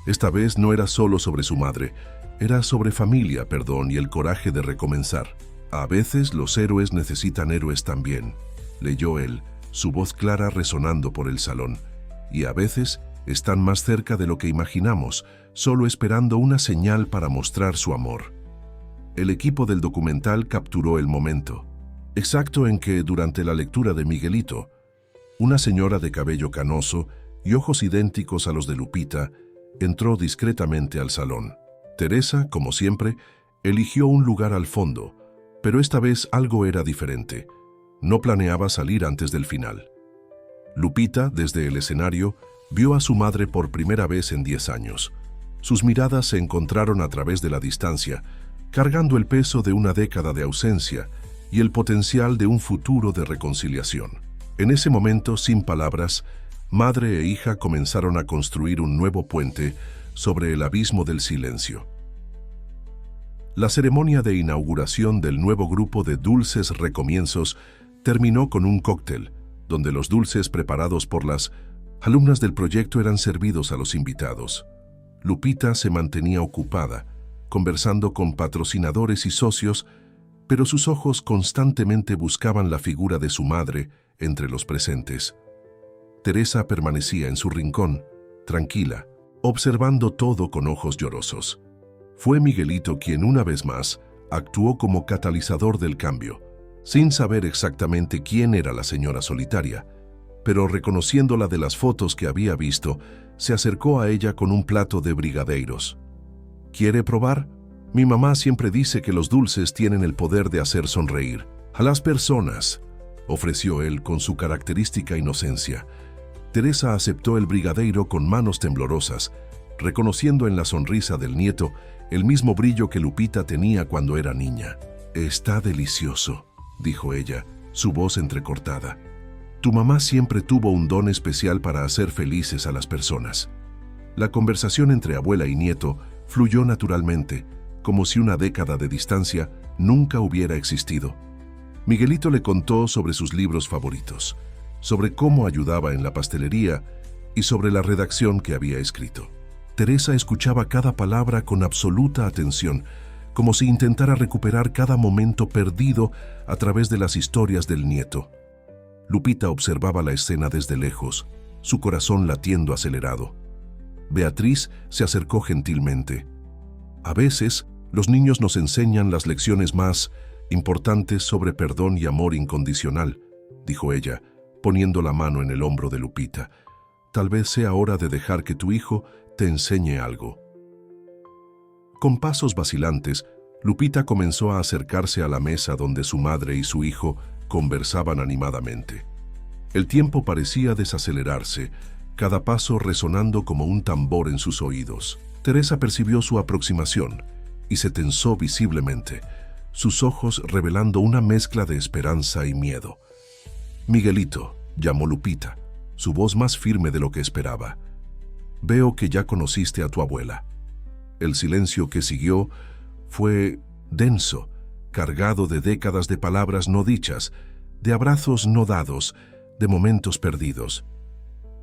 Esta vez no era solo sobre su madre, era sobre familia, perdón y el coraje de recomenzar. A veces los héroes necesitan héroes también, leyó él, su voz clara resonando por el salón. Y a veces están más cerca de lo que imaginamos, solo esperando una señal para mostrar su amor. El equipo del documental capturó el momento exacto en que, durante la lectura de Miguelito, una señora de cabello canoso y ojos idénticos a los de Lupita entró discretamente al salón. Teresa, como siempre, eligió un lugar al fondo, pero esta vez algo era diferente. No planeaba salir antes del final. Lupita, desde el escenario, vio a su madre por primera vez en 10 años. Sus miradas se encontraron a través de la distancia, cargando el peso de una década de ausencia y el potencial de un futuro de reconciliación. En ese momento, sin palabras, madre e hija comenzaron a construir un nuevo puente sobre el abismo del silencio. La ceremonia de inauguración del nuevo grupo de Dulces Recomienzos terminó con un cóctel, donde los dulces preparados por las alumnas del proyecto eran servidos a los invitados. Lupita se mantenía ocupada, conversando con patrocinadores y socios, pero sus ojos constantemente buscaban la figura de su madre entre los presentes. Teresa permanecía en su rincón, tranquila, observando todo con ojos llorosos. Fue Miguelito quien una vez más actuó como catalizador del cambio, sin saber exactamente quién era la señora solitaria, pero reconociéndola de las fotos que había visto, se acercó a ella con un plato de brigadeiros. ¿Quiere probar? Mi mamá siempre dice que los dulces tienen el poder de hacer sonreír a las personas, ofreció él con su característica inocencia. Teresa aceptó el brigadeiro con manos temblorosas, reconociendo en la sonrisa del nieto el mismo brillo que Lupita tenía cuando era niña. «Está delicioso», dijo ella, su voz entrecortada. «Tu mamá siempre tuvo un don especial para hacer felices a las personas». La conversación entre abuela y nieto fluyó naturalmente, como si una década de distancia nunca hubiera existido. Miguelito le contó sobre sus libros favoritos, sobre cómo ayudaba en la pastelería y sobre la redacción que había escrito. Teresa escuchaba cada palabra con absoluta atención, como si intentara recuperar cada momento perdido a través de las historias del nieto. Lupita observaba la escena desde lejos, su corazón latiendo acelerado. Beatriz se acercó gentilmente. «A veces, los niños nos enseñan las lecciones más importantes sobre perdón y amor incondicional», dijo ella, poniendo la mano en el hombro de Lupita. «Tal vez sea hora de dejar que tu hijo te enseñe algo». Con pasos vacilantes, Lupita comenzó a acercarse a la mesa donde su madre y su hijo conversaban animadamente. El tiempo parecía desacelerarse, cada paso resonando como un tambor en sus oídos. Teresa percibió su aproximación y se tensó visiblemente, sus ojos revelando una mezcla de esperanza y miedo. «Miguelito», llamó Lupita, su voz más firme de lo que esperaba. «Veo que ya conociste a tu abuela». El silencio que siguió fue denso, cargado de décadas de palabras no dichas, de abrazos no dados, de momentos perdidos.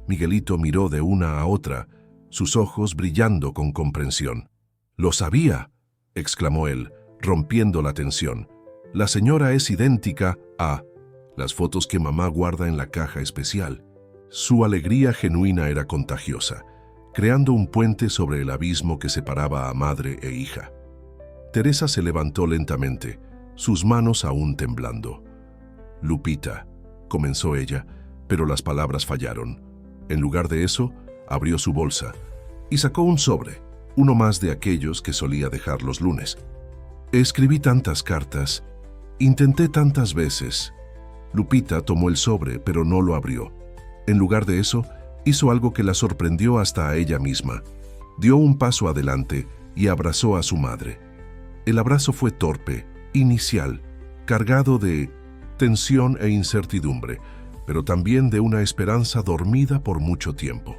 Miguelito miró de una a otra, sus ojos brillando con comprensión. «¡Lo sabía!», exclamó él, rompiendo la tensión. «La señora es idéntica a las fotos que mamá guarda en la caja especial». Su alegría genuina era contagiosa, creando un puente sobre el abismo que separaba a madre e hija. Teresa se levantó lentamente, sus manos aún temblando. «Lupita», comenzó ella, pero las palabras fallaron. En lugar de eso, abrió su bolsa y sacó un sobre, uno más de aquellos que solía dejar los lunes. «Escribí tantas cartas, intenté tantas veces». Lupita tomó el sobre, pero no lo abrió. En lugar de eso, hizo algo que la sorprendió hasta a ella misma. Dio un paso adelante y abrazó a su madre. El abrazo fue torpe, inicial, cargado de tensión e incertidumbre, pero también de una esperanza dormida por mucho tiempo.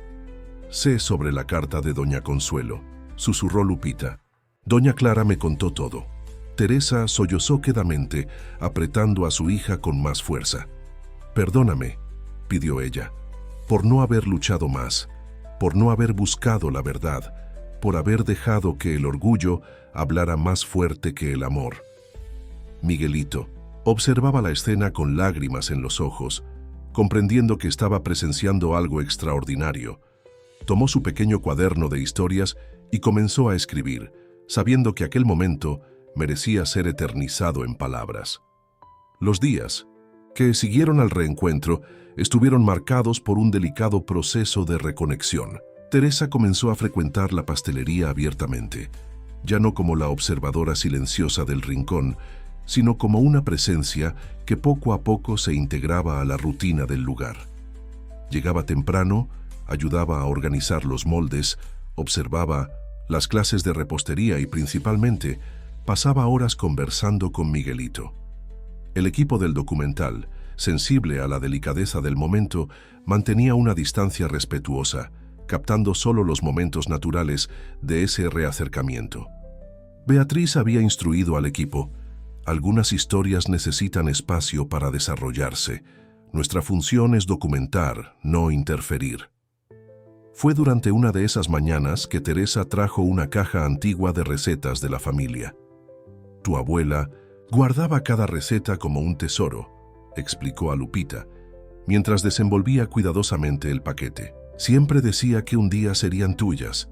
«Sé sobre la carta de doña Consuelo», susurró Lupita. «Doña Clara me contó todo». Teresa sollozó quedamente, apretando a su hija con más fuerza. «Perdóname», pidió ella, «por no haber luchado más, por no haber buscado la verdad, por haber dejado que el orgullo hablara más fuerte que el amor». Miguelito observaba la escena con lágrimas en los ojos, comprendiendo que estaba presenciando algo extraordinario. Tomó su pequeño cuaderno de historias y comenzó a escribir, sabiendo que aquel momento merecía ser eternizado en palabras. Los días que siguieron al reencuentro estuvieron marcados por un delicado proceso de reconexión. Teresa comenzó a frecuentar la pastelería abiertamente, ya no como la observadora silenciosa del rincón, sino como una presencia que poco a poco se integraba a la rutina del lugar. Llegaba temprano, ayudaba a organizar los moldes, observaba las clases de repostería y principalmente pasaba horas conversando con Miguelito. El equipo del documental, sensible a la delicadeza del momento, mantenía una distancia respetuosa, captando solo los momentos naturales de ese reacercamiento. Beatriz había instruido al equipo: «Algunas historias necesitan espacio para desarrollarse. Nuestra función es documentar, no interferir». Fue durante una de esas mañanas que Teresa trajo una caja antigua de recetas de la familia. «Tu abuela guardaba cada receta como un tesoro», explicó a Lupita, mientras desenvolvía cuidadosamente el paquete. Siempre decía que un día serían tuyas.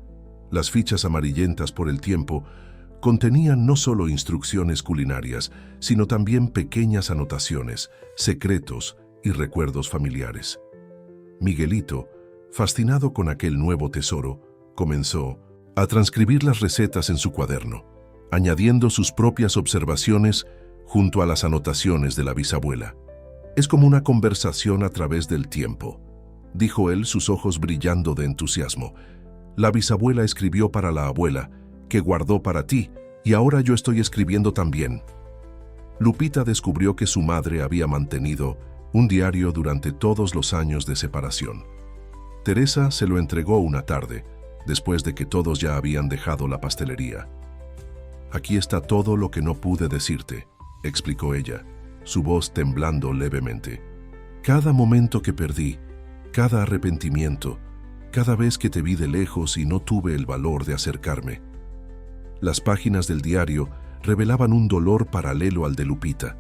Las fichas amarillentas por el tiempo contenían no solo instrucciones culinarias, sino también pequeñas anotaciones, secretos y recuerdos familiares. Miguelito, fascinado con aquel nuevo tesoro, comenzó a transcribir las recetas en su cuaderno, añadiendo sus propias observaciones junto a las anotaciones de la bisabuela. «Es como una conversación a través del tiempo», dijo él, sus ojos brillando de entusiasmo. «La bisabuela escribió para la abuela, que guardó para ti, y ahora yo estoy escribiendo también». Lupita descubrió que su madre había mantenido un diario durante todos los años de separación. Teresa se lo entregó una tarde, después de que todos ya habían dejado la pastelería. «Aquí está todo lo que no pude decirte», explicó ella, su voz temblando levemente. «Cada momento que perdí, cada arrepentimiento, cada vez que te vi de lejos y no tuve el valor de acercarme». Las páginas del diario revelaban un dolor paralelo al de Lupita.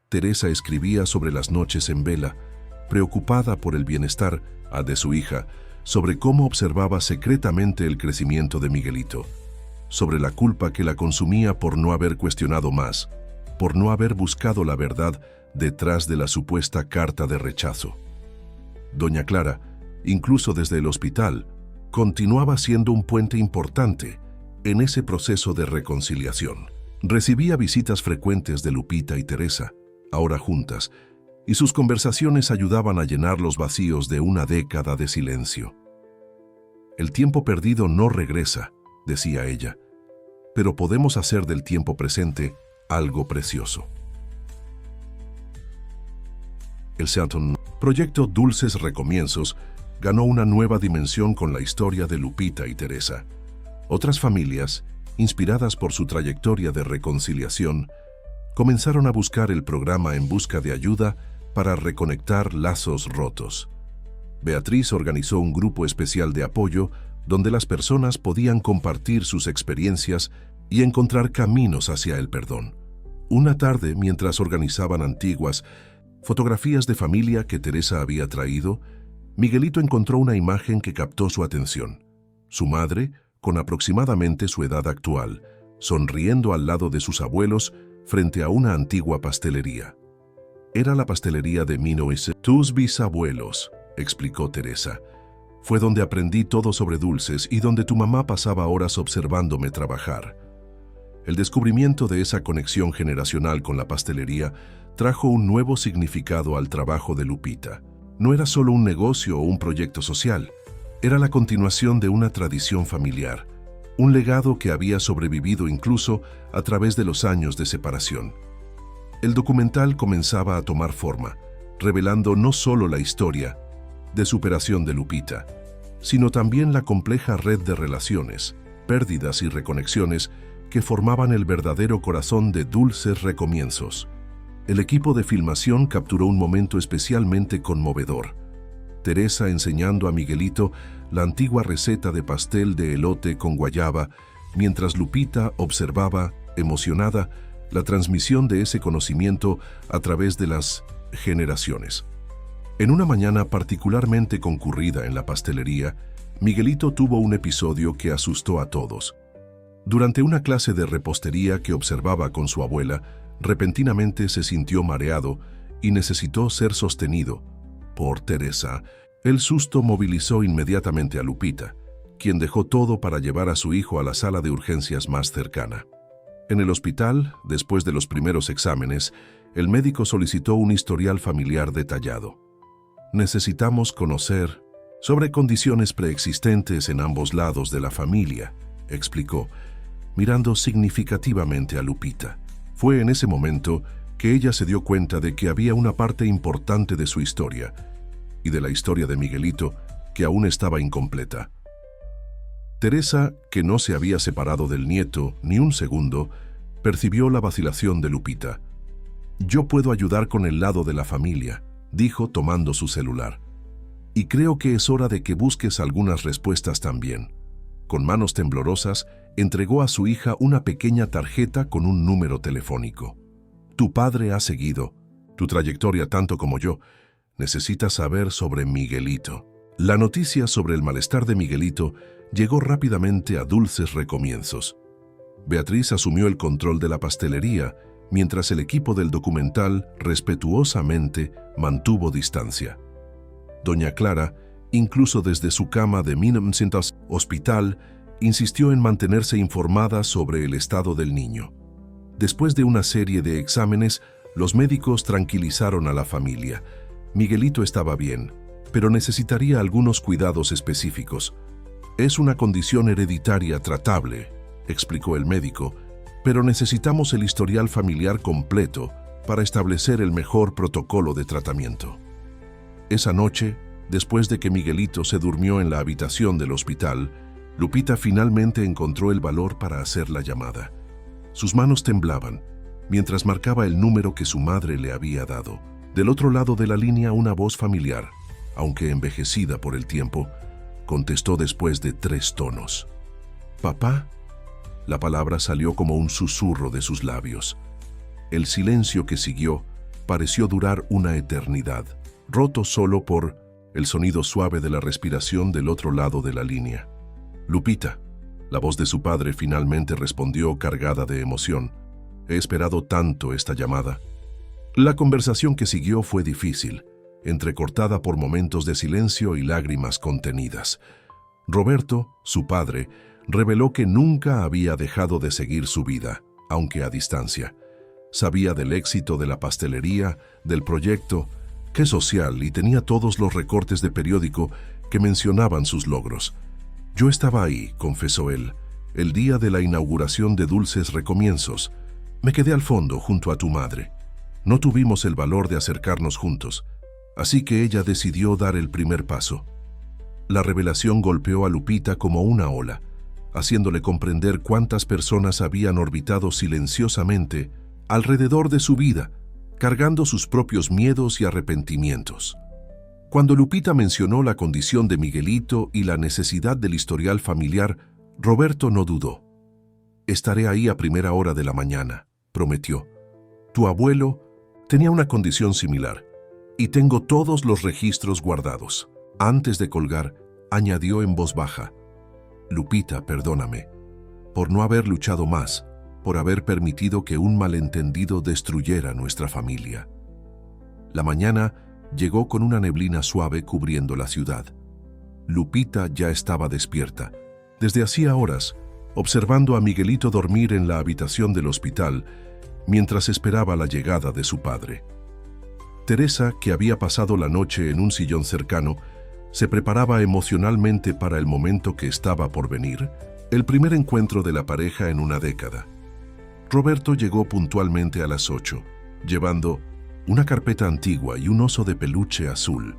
Teresa escribía sobre las noches en vela, preocupada por el bienestar de su hija, sobre cómo observaba secretamente el crecimiento de Miguelito, sobre la culpa que la consumía por no haber cuestionado más, por no haber buscado la verdad detrás de la supuesta carta de rechazo. Doña Clara, incluso desde el hospital, continuaba siendo un puente importante en ese proceso de reconciliación. Recibía visitas frecuentes de Lupita y Teresa, ahora juntas, y sus conversaciones ayudaban a llenar los vacíos de una década de silencio. «El tiempo perdido no regresa», decía ella, «pero podemos hacer del tiempo presente algo precioso». El Seattle Proyecto Dulces Recomienzos ganó una nueva dimensión con la historia de Lupita y Teresa. Otras familias, inspiradas por su trayectoria de reconciliación, comenzaron a buscar el programa en busca de ayuda para reconectar lazos rotos. Beatriz organizó un grupo especial de apoyo donde las personas podían compartir sus experiencias y encontrar caminos hacia el perdón. Una tarde, mientras organizaban antiguas fotografías de familia que Teresa había traído, Miguelito encontró una imagen que captó su atención. Su madre, con aproximadamente su edad actual, sonriendo al lado de sus abuelos frente a una antigua pastelería. «Era la pastelería de tus bisabuelos», explicó Teresa. «Fue donde aprendí todo sobre dulces y donde tu mamá pasaba horas observándome trabajar». El descubrimiento de esa conexión generacional con la pastelería trajo un nuevo significado al trabajo de Lupita. No era solo un negocio o un proyecto social, era la continuación de una tradición familiar, un legado que había sobrevivido incluso a través de los años de separación. El documental comenzaba a tomar forma, revelando no solo la historia de superación de Lupita, sino también la compleja red de relaciones, pérdidas y reconexiones que formaban el verdadero corazón de Dulces Recomienzos. El equipo de filmación capturó un momento especialmente conmovedor. Teresa enseñando a Miguelito la antigua receta de pastel de elote con guayaba, mientras Lupita observaba, emocionada, la transmisión de ese conocimiento a través de las generaciones. En una mañana particularmente concurrida en la pastelería, Miguelito tuvo un episodio que asustó a todos. Durante una clase de repostería que observaba con su abuela, repentinamente se sintió mareado y necesitó ser sostenido por Teresa. El susto movilizó inmediatamente a Lupita, quien dejó todo para llevar a su hijo a la sala de urgencias más cercana. En el hospital, después de los primeros exámenes, el médico solicitó un historial familiar detallado. «Necesitamos conocer sobre condiciones preexistentes en ambos lados de la familia», explicó, mirando significativamente a Lupita. Fue en ese momento que ella se dio cuenta de que había una parte importante de su historia y de la historia de Miguelito que aún estaba incompleta. Teresa, que no se había separado del nieto ni un segundo, percibió la vacilación de Lupita. «Yo puedo ayudar con el lado de la familia», dijo tomando su celular. «Y creo que es hora de que busques algunas respuestas también». Con manos temblorosas, entregó a su hija una pequeña tarjeta con un número telefónico. «Tu padre ha seguido tu trayectoria tanto como yo. necesita saber sobre Miguelito. La noticia sobre el malestar de Miguelito llegó rápidamente a dulces recomienzos. Beatriz asumió el control de la pastelería, mientras el equipo del documental respetuosamente mantuvo distancia. Doña Clara, incluso desde su cama de Minnesota Hospital, insistió en mantenerse informada sobre el estado del niño. Después de una serie de exámenes, los médicos tranquilizaron a la familia. Miguelito estaba bien, pero necesitaría algunos cuidados específicos. Es una condición hereditaria tratable, explicó el médico, pero necesitamos el historial familiar completo para establecer el mejor protocolo de tratamiento. Esa noche, después de que Miguelito se durmió en la habitación del hospital, Lupita finalmente encontró el valor para hacer la llamada. Sus manos temblaban mientras marcaba el número que su madre le había dado. Del otro lado de la línea, una voz familiar, aunque envejecida por el tiempo, contestó después de 3 tonos. «¿Papá?». La palabra salió como un susurro de sus labios. El silencio que siguió pareció durar una eternidad, roto solo por el sonido suave de la respiración del otro lado de la línea. «Lupita», la voz de su padre finalmente respondió cargada de emoción. «He esperado tanto esta llamada». La conversación que siguió fue difícil, entrecortada por momentos de silencio y lágrimas contenidas. Roberto, su padre, reveló que nunca había dejado de seguir su vida, aunque a distancia. Sabía del éxito de la pastelería, del proyecto, que social, y tenía todos los recortes de periódico que mencionaban sus logros. «Yo estaba ahí», confesó él, «el día de la inauguración de Dulces Recomienzos. Me quedé al fondo junto a tu madre. No tuvimos el valor de acercarnos juntos, así que ella decidió dar el primer paso». La revelación golpeó a Lupita como una ola, haciéndole comprender cuántas personas habían orbitado silenciosamente alrededor de su vida, cargando sus propios miedos y arrepentimientos. Cuando Lupita mencionó la condición de Miguelito y la necesidad del historial familiar, Roberto no dudó. «Estaré ahí a primera hora de la mañana», prometió. «Tu abuelo tenía una condición similar, y tengo todos los registros guardados». Antes de colgar, añadió en voz baja: «Lupita, perdóname, por no haber luchado más, por haber permitido que un malentendido destruyera nuestra familia». La mañana llegó con una neblina suave cubriendo la ciudad. Lupita ya estaba despierta, desde hacía horas, observando a Miguelito dormir en la habitación del hospital, mientras esperaba la llegada de su padre. Teresa, que había pasado la noche en un sillón cercano, se preparaba emocionalmente para el momento que estaba por venir, el primer encuentro de la pareja en una década. Roberto llegó puntualmente a las 8, llevando una carpeta antigua y un oso de peluche azul.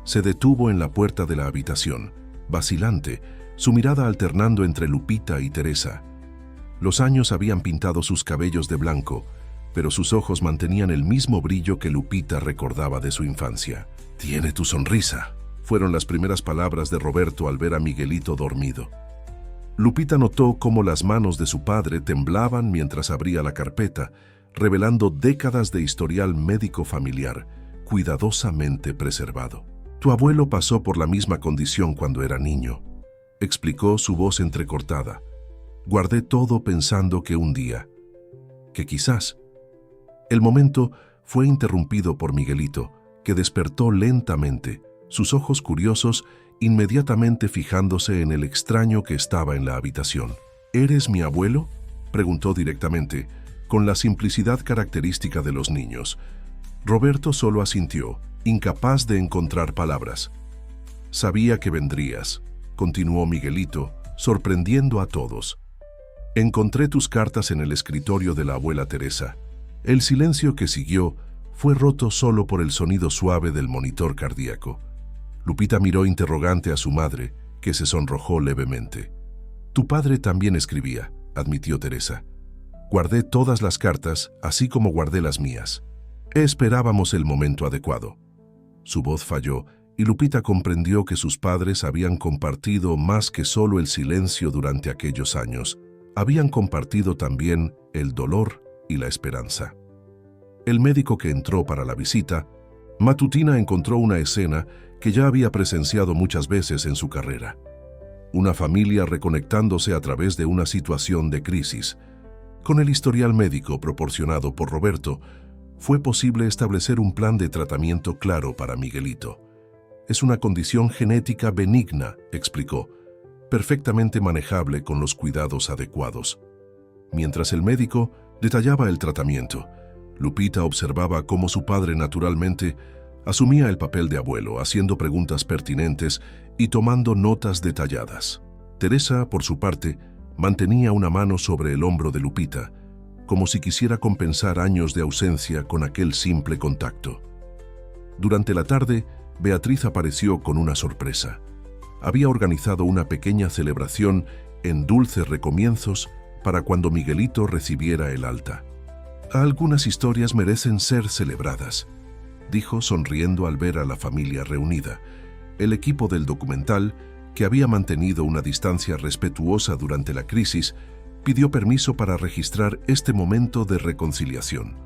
Se detuvo en la puerta de la habitación, vacilante, su mirada alternando entre Lupita y Teresa. Los años habían pintado sus cabellos de blanco, pero sus ojos mantenían el mismo brillo que Lupita recordaba de su infancia. «Tiene tu sonrisa», fueron las primeras palabras de Roberto al ver a Miguelito dormido. Lupita notó cómo las manos de su padre temblaban mientras abría la carpeta, revelando décadas de historial médico familiar, cuidadosamente preservado. «Tu abuelo pasó por la misma condición cuando era niño», explicó su voz entrecortada. «Guardé todo pensando que un día, que quizás». El momento fue interrumpido por Miguelito, que despertó lentamente, sus ojos curiosos inmediatamente fijándose en el extraño que estaba en la habitación. «¿Eres mi abuelo?», preguntó directamente, con la simplicidad característica de los niños. Roberto solo asintió, incapaz de encontrar palabras. «Sabía que vendrías», continuó Miguelito, sorprendiendo a todos. «Encontré tus cartas en el escritorio de la abuela Teresa». El silencio que siguió fue roto solo por el sonido suave del monitor cardíaco. Lupita miró interrogante a su madre, que se sonrojó levemente. «Tu padre también escribía», admitió Teresa. «Guardé todas las cartas, así como guardé las mías. Esperábamos el momento adecuado». Su voz falló y Lupita comprendió que sus padres habían compartido más que solo el silencio durante aquellos años. Habían compartido también el dolor y la esperanza. El médico que entró para la visita Matutina encontró una escena que ya había presenciado muchas veces en su carrera. Una familia reconectándose a través de una situación de crisis. Con el historial médico proporcionado por Roberto, fue posible establecer un plan de tratamiento claro para Miguelito. Es una condición genética benigna, explicó, perfectamente manejable con los cuidados adecuados. Mientras el médico detallaba el tratamiento, Lupita observaba cómo su padre naturalmente asumía el papel de abuelo, haciendo preguntas pertinentes y tomando notas detalladas. Teresa, por su parte, mantenía una mano sobre el hombro de Lupita, como si quisiera compensar años de ausencia con aquel simple contacto. Durante la tarde, Beatriz apareció con una sorpresa. Había organizado una pequeña celebración en Dulces Recomienzos para cuando Miguelito recibiera el alta. Algunas historias merecen ser celebradas, dijo sonriendo al ver a la familia reunida. El equipo del documental, que había mantenido una distancia respetuosa durante la crisis, pidió permiso para registrar este momento de reconciliación.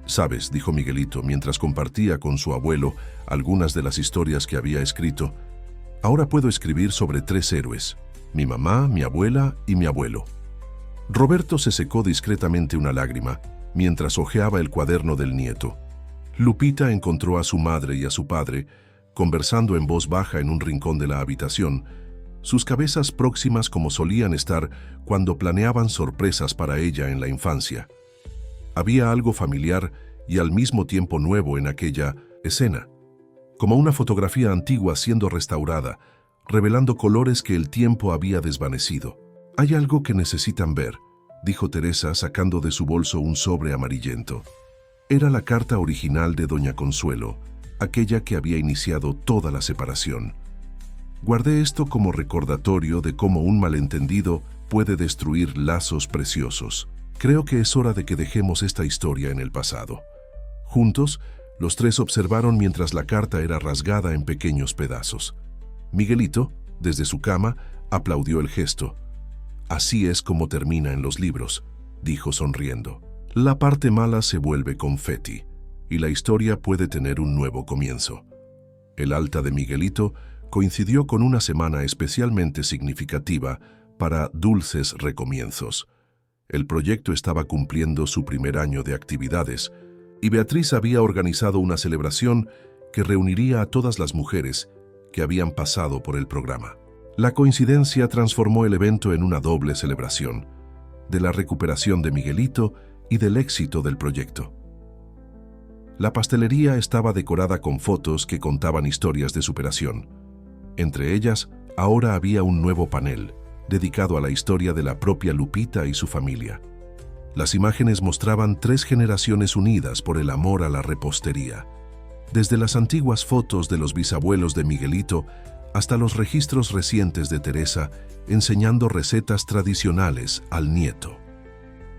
«Sabes», dijo Miguelito mientras compartía con su abuelo algunas de las historias que había escrito, «ahora puedo escribir sobre 3 héroes, mi mamá, mi abuela y mi abuelo». Roberto se secó discretamente una lágrima mientras hojeaba el cuaderno del nieto. Lupita encontró a su madre y a su padre conversando en voz baja en un rincón de la habitación, sus cabezas próximas como solían estar cuando planeaban sorpresas para ella en la infancia. Había algo familiar y al mismo tiempo nuevo en aquella escena, como una fotografía antigua siendo restaurada, revelando colores que el tiempo había desvanecido. «Hay algo que necesitan ver», dijo Teresa sacando de su bolso un sobre amarillento. Era la carta original de Doña Consuelo, aquella que había iniciado toda la separación. Guardé esto como recordatorio de cómo un malentendido puede destruir lazos preciosos. Creo que es hora de que dejemos esta historia en el pasado. Juntos, los 3 observaron mientras la carta era rasgada en pequeños pedazos. Miguelito, desde su cama, aplaudió el gesto. «Así es como termina en los libros», dijo sonriendo. «La parte mala se vuelve confeti, y la historia puede tener un nuevo comienzo». El alta de Miguelito coincidió con una semana especialmente significativa para Dulces Recomienzos. El proyecto estaba cumpliendo su primer año de actividades, y Beatriz había organizado una celebración que reuniría a todas las mujeres que habían pasado por el programa. La coincidencia transformó el evento en una doble celebración, de la recuperación de Miguelito y del éxito del proyecto. La pastelería estaba decorada con fotos que contaban historias de superación. Entre ellas, ahora había un nuevo panel, dedicado a la historia de la propia Lupita y su familia. Las imágenes mostraban 3 generaciones unidas por el amor a la repostería, desde las antiguas fotos de los bisabuelos de Miguelito hasta los registros recientes de Teresa enseñando recetas tradicionales al nieto.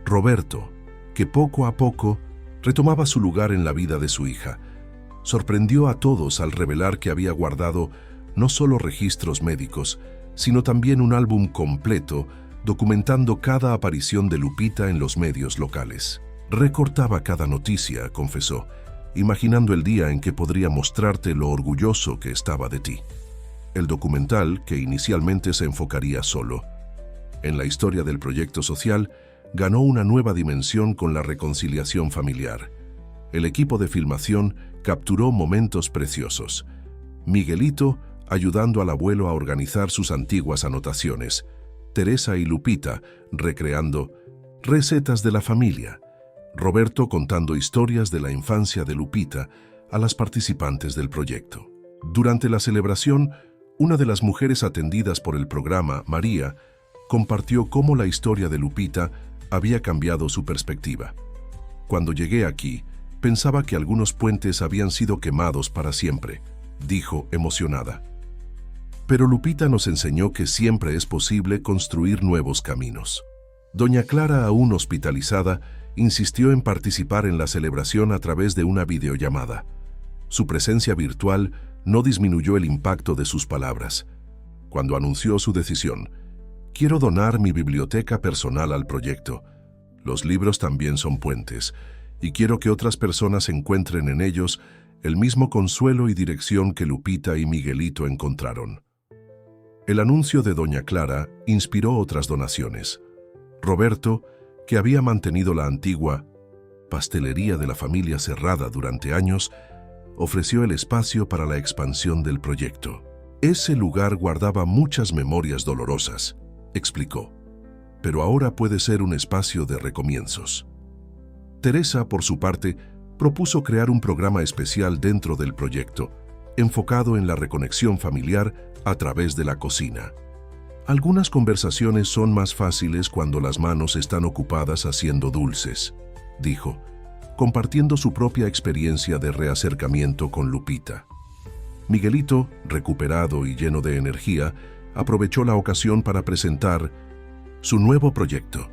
Roberto, que poco a poco retomaba su lugar en la vida de su hija, sorprendió a todos al revelar que había guardado no solo registros médicos, sino también un álbum completo documentando cada aparición de Lupita en los medios locales. «Recortaba cada noticia», confesó, imaginando el día en que podría mostrarte lo orgulloso que estaba de ti. El documental, que inicialmente se enfocaría solo en la historia del proyecto social, ganó una nueva dimensión con la reconciliación familiar. El equipo de filmación capturó momentos preciosos. Miguelito ayudando al abuelo a organizar sus antiguas anotaciones, Teresa y Lupita recreando recetas de la familia, Roberto contando historias de la infancia de Lupita a las participantes del proyecto. Durante la celebración, una de las mujeres atendidas por el programa, María, compartió cómo la historia de Lupita había cambiado su perspectiva. «Cuando llegué aquí, pensaba que algunos puentes habían sido quemados para siempre», dijo emocionada. «Pero Lupita nos enseñó que siempre es posible construir nuevos caminos». Doña Clara, aún hospitalizada, insistió en participar en la celebración a través de una videollamada. Su presencia virtual no disminuyó el impacto de sus palabras. Cuando anunció su decisión, «Quiero donar mi biblioteca personal al proyecto. Los libros también son puentes, y quiero que otras personas encuentren en ellos el mismo consuelo y dirección que Lupita y Miguelito encontraron. El anuncio de Doña Clara inspiró otras donaciones. Roberto, que había mantenido la antigua pastelería de la familia cerrada durante años, ofreció el espacio para la expansión del proyecto. Ese lugar guardaba muchas memorias dolorosas, explicó, pero ahora puede ser un espacio de recomienzos. Teresa, por su parte, propuso crear un programa especial dentro del proyecto, enfocado en la reconexión familiar a través de la cocina. Algunas conversaciones son más fáciles cuando las manos están ocupadas haciendo dulces, dijo, compartiendo su propia experiencia de reacercamiento con Lupita. Miguelito, recuperado y lleno de energía, aprovechó la ocasión para presentar su nuevo proyecto,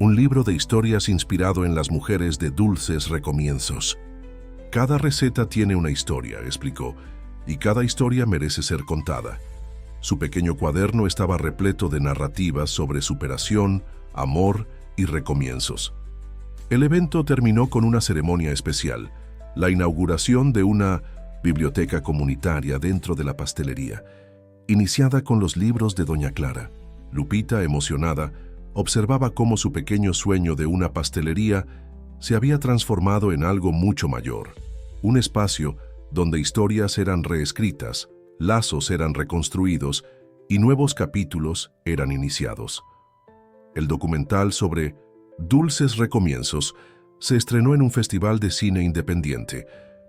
un libro de historias inspirado en las mujeres de Dulces Recomienzos. Cada receta tiene una historia, explicó, y cada historia merece ser contada. Su pequeño cuaderno estaba repleto de narrativas sobre superación, amor y recomienzos. El evento terminó con una ceremonia especial, la inauguración de una biblioteca comunitaria dentro de la pastelería, iniciada con los libros de Doña Clara. Lupita, emocionada, observaba cómo su pequeño sueño de una pastelería se había transformado en algo mucho mayor, un espacio donde historias eran reescritas, lazos eran reconstruidos y nuevos capítulos eran iniciados. El documental sobre Dulces Recomienzos se estrenó en un festival de cine independiente,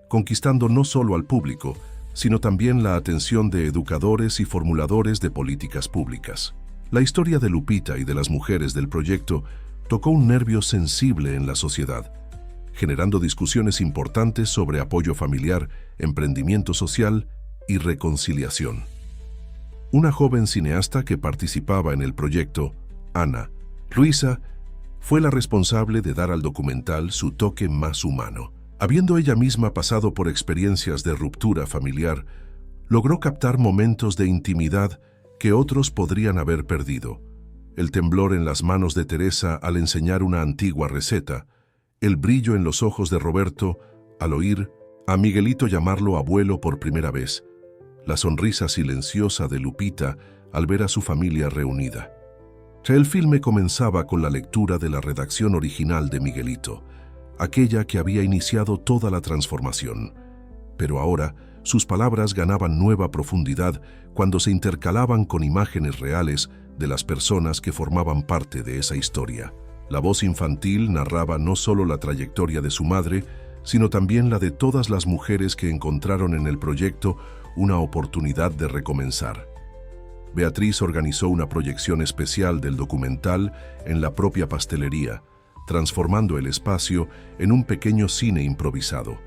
conquistando no solo al público, sino también la atención de educadores y formuladores de políticas públicas. La historia de Lupita y de las mujeres del proyecto tocó un nervio sensible en la sociedad, generando discusiones importantes sobre apoyo familiar, emprendimiento social y reconciliación. Una joven cineasta que participaba en el proyecto, Ana Luisa, fue la responsable de dar al documental su toque más humano. Habiendo ella misma pasado por experiencias de ruptura familiar, logró captar momentos de intimidad que otros podrían haber perdido. El temblor en las manos de Teresa al enseñar una antigua receta, el brillo en los ojos de Roberto al oír a Miguelito llamarlo abuelo por primera vez, la sonrisa silenciosa de Lupita al ver a su familia reunida. El filme comenzaba con la lectura de la redacción original de Miguelito, aquella que había iniciado toda la transformación. Pero ahora, sus palabras ganaban nueva profundidad cuando se intercalaban con imágenes reales de las personas que formaban parte de esa historia. La voz infantil narraba no solo la trayectoria de su madre, sino también la de todas las mujeres que encontraron en el proyecto una oportunidad de recomenzar. Beatriz organizó una proyección especial del documental en la propia pastelería, transformando el espacio en un pequeño cine improvisado.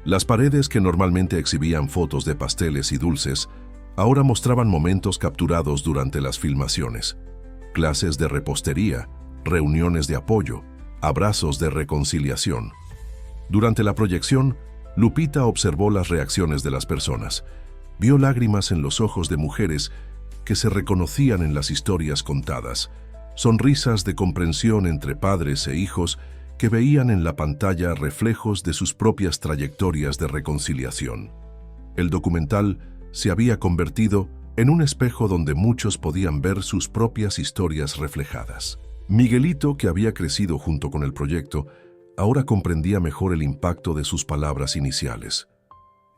Las paredes que normalmente exhibían fotos de pasteles y dulces, ahora mostraban momentos capturados durante las filmaciones. Clases de repostería, reuniones de apoyo, abrazos de reconciliación. Durante la proyección, Lupita observó las reacciones de las personas. Vio lágrimas en los ojos de mujeres que se reconocían en las historias contadas, sonrisas de comprensión entre padres e hijos que veían en la pantalla reflejos de sus propias trayectorias de reconciliación. El documental se había convertido en un espejo donde muchos podían ver sus propias historias reflejadas. Miguelito, que había crecido junto con el proyecto, ahora comprendía mejor el impacto de sus palabras iniciales.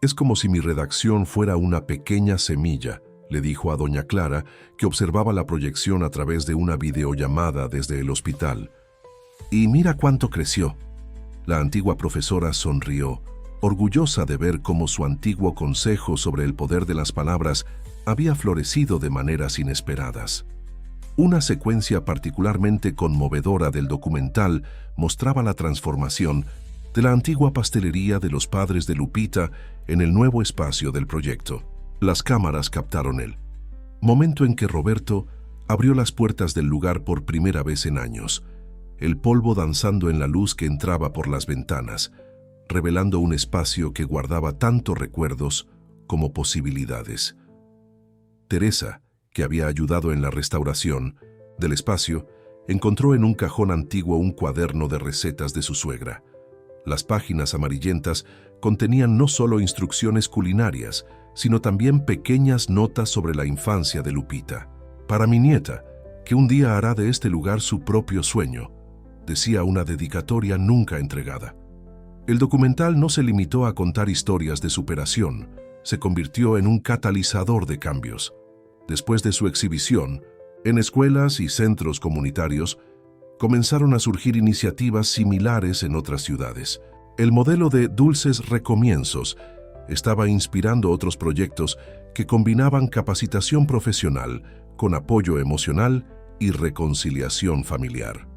«Es como si mi redacción fuera una pequeña semilla», le dijo a Doña Clara, que observaba la proyección a través de una videollamada desde el hospital. «Y mira cuánto creció». La antigua profesora sonrió, orgullosa de ver cómo su antiguo consejo sobre el poder de las palabras había florecido de maneras inesperadas. Una secuencia particularmente conmovedora del documental mostraba la transformación de la antigua pastelería de los padres de Lupita en el nuevo espacio del proyecto. Las cámaras captaron el momento en que Roberto abrió las puertas del lugar por primera vez en años, el polvo danzando en la luz que entraba por las ventanas, revelando un espacio que guardaba tanto recuerdos como posibilidades. Teresa, que había ayudado en la restauración del espacio, encontró en un cajón antiguo un cuaderno de recetas de su suegra. Las páginas amarillentas contenían no solo instrucciones culinarias, sino también pequeñas notas sobre la infancia de Lupita. Para mi nieta, que un día hará de este lugar su propio sueño, decía una dedicatoria nunca entregada. El documental no se limitó a contar historias de superación, se convirtió en un catalizador de cambios. Después de su exhibición, en escuelas y centros comunitarios, comenzaron a surgir iniciativas similares en otras ciudades. El modelo de Dulces Recomienzos estaba inspirando otros proyectos que combinaban capacitación profesional con apoyo emocional y reconciliación familiar.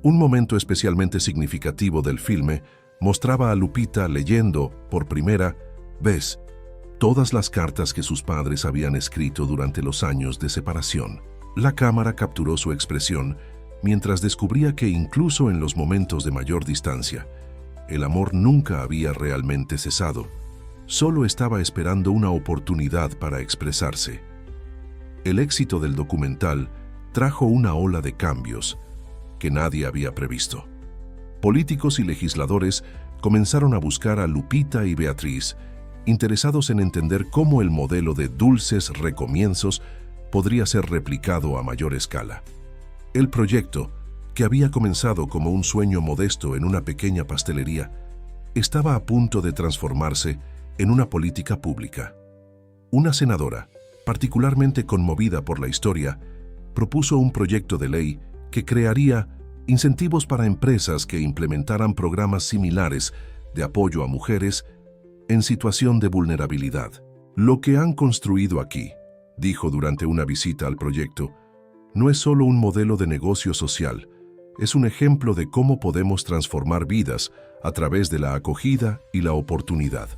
Un momento especialmente significativo del filme mostraba a Lupita leyendo, por primera vez, todas las cartas que sus padres habían escrito durante los años de separación. La cámara capturó su expresión mientras descubría que incluso en los momentos de mayor distancia, el amor nunca había realmente cesado, solo estaba esperando una oportunidad para expresarse. El éxito del documental trajo una ola de cambios que nadie había previsto. Políticos y legisladores comenzaron a buscar a Lupita y Beatriz, interesados en entender cómo el modelo de Dulces Recomienzos podría ser replicado a mayor escala. El proyecto, que había comenzado como un sueño modesto en una pequeña pastelería, estaba a punto de transformarse en una política pública. Una senadora, particularmente conmovida por la historia, propuso un proyecto de ley que crearía incentivos para empresas que implementaran programas similares de apoyo a mujeres en situación de vulnerabilidad. Lo que han construido aquí, dijo durante una visita al proyecto, no es solo un modelo de negocio social, es un ejemplo de cómo podemos transformar vidas a través de la acogida y la oportunidad.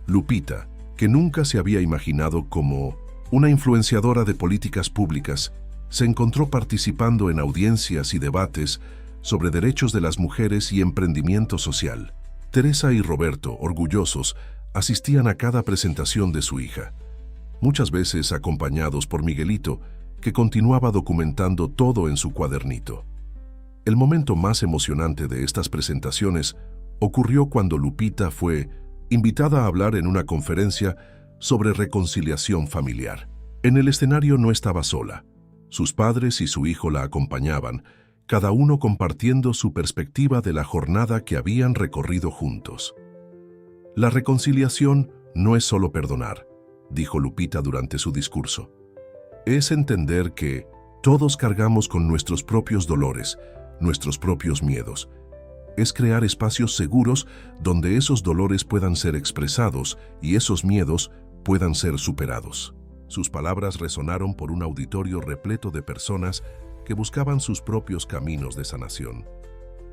Lupita, que nunca se había imaginado como una influenciadora de políticas públicas, se encontró participando en audiencias y debates sobre derechos de las mujeres y emprendimiento social. Teresa y Roberto, orgullosos, asistían a cada presentación de su hija, muchas veces acompañados por Miguelito, que continuaba documentando todo en su cuadernito. El momento más emocionante de estas presentaciones ocurrió cuando Lupita fue invitada a hablar en una conferencia sobre reconciliación familiar. En el escenario no estaba sola. Sus padres y su hijo la acompañaban, cada uno compartiendo su perspectiva de la jornada que habían recorrido juntos. La reconciliación no es solo perdonar, dijo Lupita durante su discurso. Es entender que todos cargamos con nuestros propios dolores, nuestros propios miedos. Es crear espacios seguros donde esos dolores puedan ser expresados y esos miedos puedan ser superados. Sus palabras resonaron por un auditorio repleto de personas que buscaban sus propios caminos de sanación.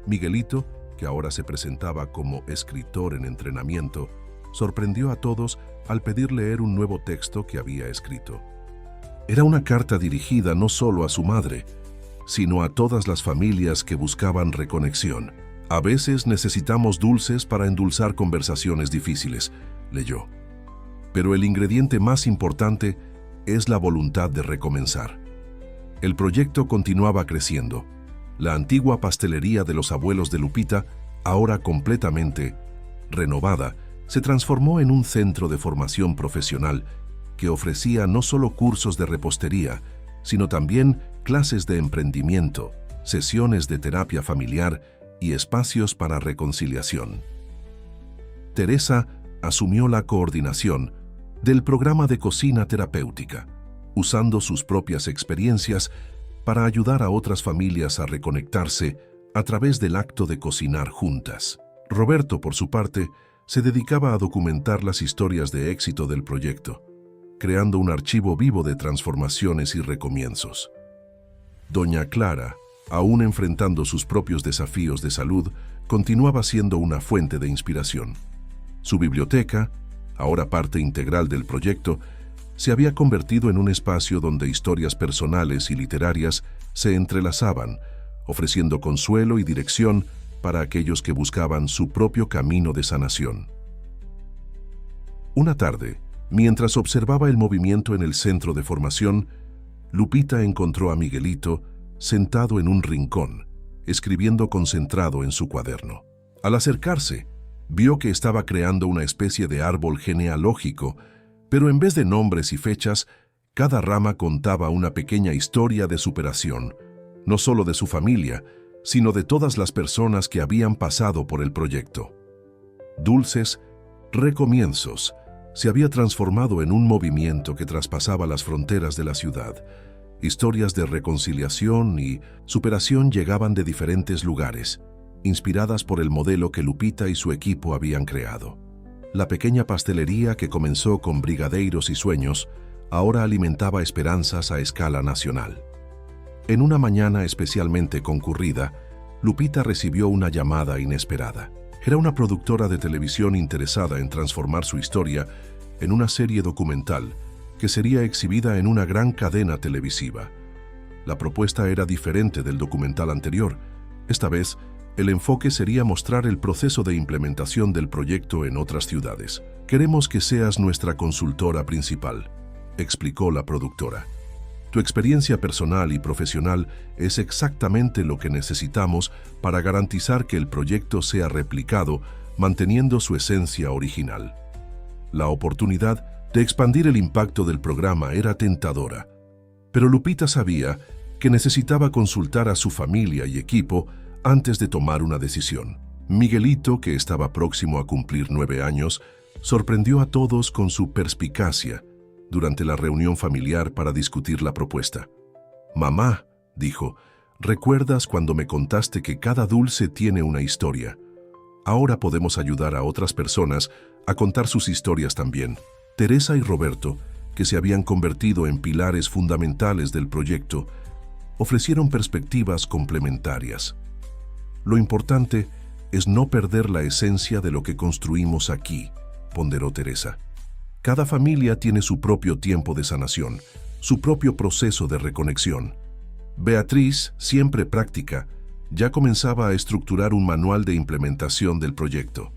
Miguelito, que ahora se presentaba como escritor en entrenamiento, sorprendió a todos al pedir leer un nuevo texto que había escrito. Era una carta dirigida no solo a su madre, sino a todas las familias que buscaban reconexión. A veces necesitamos dulces para endulzar conversaciones difíciles, leyó. Pero el ingrediente más importante es la voluntad de recomenzar. El proyecto continuaba creciendo. La antigua pastelería de los abuelos de Lupita, ahora completamente renovada, se transformó en un centro de formación profesional que ofrecía no solo cursos de repostería, sino también clases de emprendimiento, sesiones de terapia familiar y espacios para reconciliación. Teresa asumió la coordinación del programa de cocina terapéutica, usando sus propias experiencias para ayudar a otras familias a reconectarse a través del acto de cocinar juntas. Roberto, por su parte, se dedicaba a documentar las historias de éxito del proyecto, creando un archivo vivo de transformaciones y recomienzos. Doña Clara, aún enfrentando sus propios desafíos de salud, continuaba siendo una fuente de inspiración. Su biblioteca, ahora parte integral del proyecto, se había convertido en un espacio donde historias personales y literarias se entrelazaban, ofreciendo consuelo y dirección para aquellos que buscaban su propio camino de sanación. Una tarde, mientras observaba el movimiento en el centro de formación, Lupita encontró a Miguelito sentado en un rincón, escribiendo concentrado en su cuaderno. Al acercarse, vio que estaba creando una especie de árbol genealógico, pero en vez de nombres y fechas, cada rama contaba una pequeña historia de superación, no solo de su familia, sino de todas las personas que habían pasado por el proyecto. Dulces Recomienzos se había transformado en un movimiento que traspasaba las fronteras de la ciudad. Historias de reconciliación y superación llegaban de diferentes lugares, inspiradas por el modelo que Lupita y su equipo habían creado. La pequeña pastelería que comenzó con brigadeiros y sueños, ahora alimentaba esperanzas a escala nacional. En una mañana especialmente concurrida, Lupita recibió una llamada inesperada. Era una productora de televisión interesada en transformar su historia en una serie documental que sería exhibida en una gran cadena televisiva. La propuesta era diferente del documental anterior. Esta vez, el enfoque sería mostrar el proceso de implementación del proyecto en otras ciudades. «Queremos que seas nuestra consultora principal», explicó la productora. «Tu experiencia personal y profesional es exactamente lo que necesitamos para garantizar que el proyecto sea replicado, manteniendo su esencia original». La oportunidad de expandir el impacto del programa era tentadora, pero Lupita sabía que necesitaba consultar a su familia y equipo antes de tomar una decisión. Miguelito, que estaba próximo a cumplir 9 años, sorprendió a todos con su perspicacia durante la reunión familiar para discutir la propuesta. «Mamá», dijo, «¿recuerdas cuando me contaste que cada dulce tiene una historia? Ahora podemos ayudar a otras personas a contar sus historias también». Teresa y Roberto, que se habían convertido en pilares fundamentales del proyecto, ofrecieron perspectivas complementarias. «Lo importante es no perder la esencia de lo que construimos aquí», ponderó Teresa. «Cada familia tiene su propio tiempo de sanación, su propio proceso de reconexión». Beatriz, siempre práctica, ya comenzaba a estructurar un manual de implementación del proyecto.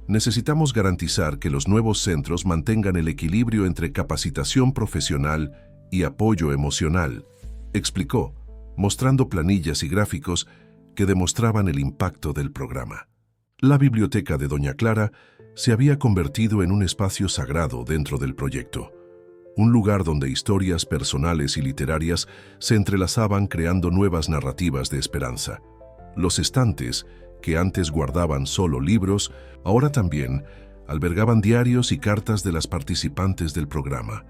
«Necesitamos garantizar que los nuevos centros mantengan el equilibrio entre capacitación profesional y apoyo emocional», explicó, mostrando planillas y gráficos que demostraban el impacto del programa. La biblioteca de Doña Clara se había convertido en un espacio sagrado dentro del proyecto, un lugar donde historias personales y literarias se entrelazaban creando nuevas narrativas de esperanza. Los estantes, que antes guardaban solo libros, ahora también albergaban diarios y cartas de las participantes del programa,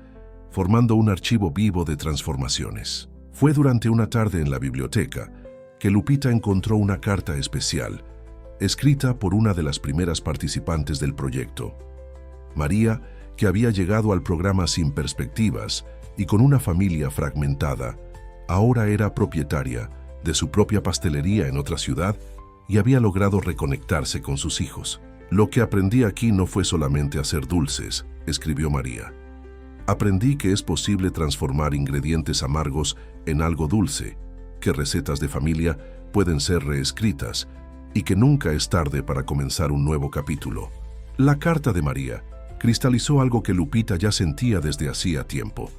formando un archivo vivo de transformaciones. Fue durante una tarde en la biblioteca que Lupita encontró una carta especial, escrita por una de las primeras participantes del proyecto. María, que había llegado al programa sin perspectivas y con una familia fragmentada, ahora era propietaria de su propia pastelería en otra ciudad y había logrado reconectarse con sus hijos. «Lo que aprendí aquí no fue solamente hacer dulces», escribió María. «Aprendí que es posible transformar ingredientes amargos en algo dulce, que recetas de familia pueden ser reescritas y que nunca es tarde para comenzar un nuevo capítulo». La carta de María cristalizó algo que Lupita ya sentía desde hacía tiempo.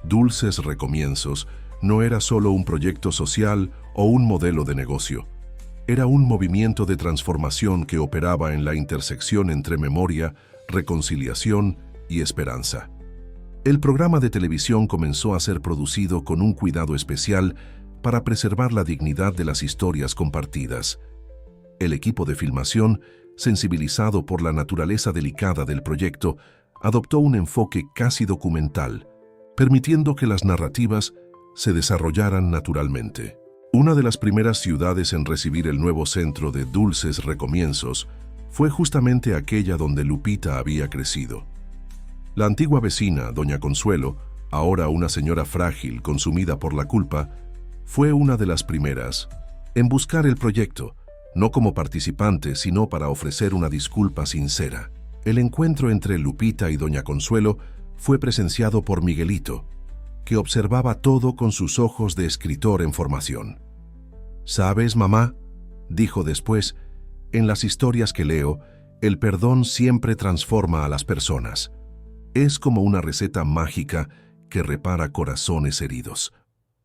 Dulces Recomienzos no era solo un proyecto social o un modelo de negocio. Era un movimiento de transformación que operaba en la intersección entre memoria, reconciliación y esperanza. El programa de televisión comenzó a ser producido con un cuidado especial para preservar la dignidad de las historias compartidas. El equipo de filmación, sensibilizado por la naturaleza delicada del proyecto, adoptó un enfoque casi documental, permitiendo que las narrativas se desarrollaran naturalmente. Una de las primeras ciudades en recibir el nuevo centro de Dulces Recomienzos fue justamente aquella donde Lupita había crecido. La antigua vecina, doña Consuelo, ahora una señora frágil consumida por la culpa, fue una de las primeras en buscar el proyecto, no como participante, sino para ofrecer una disculpa sincera. El encuentro entre Lupita y doña Consuelo fue presenciado por Miguelito, que observaba todo con sus ojos de escritor en formación. «¿Sabes, mamá?», dijo después, «en las historias que leo, el perdón siempre transforma a las personas. Es como una receta mágica que repara corazones heridos».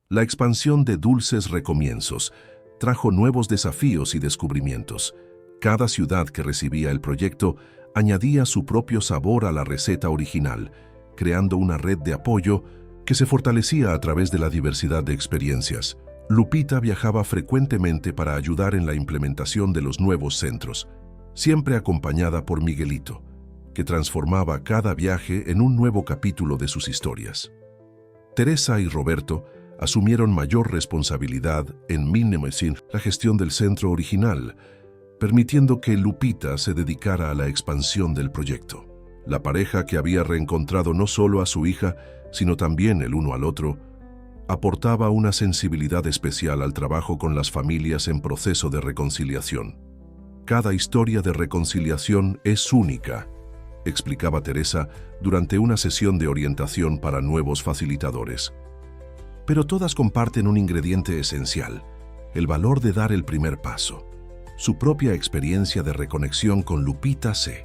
La expansión de Dulces Recomienzos trajo nuevos desafíos y descubrimientos. Cada ciudad que recibía el proyecto añadía su propio sabor a la receta original, creando una red de apoyo que se fortalecía a través de la diversidad de experiencias. Lupita viajaba frecuentemente para ayudar en la implementación de los nuevos centros, siempre acompañada por Miguelito, que transformaba cada viaje en un nuevo capítulo de sus historias. Teresa y Roberto asumieron mayor responsabilidad en 1900 la gestión del centro original, permitiendo que Lupita se dedicara a la expansión del proyecto. La pareja, que había reencontrado no solo a su hija, sino también el uno al otro, aportaba una sensibilidad especial al trabajo con las familias en proceso de reconciliación. Cada historia de reconciliación es única, explicaba Teresa durante una sesión de orientación para nuevos facilitadores. Pero todas comparten un ingrediente esencial: el valor de dar el primer paso. Su propia experiencia de reconexión con Lupita se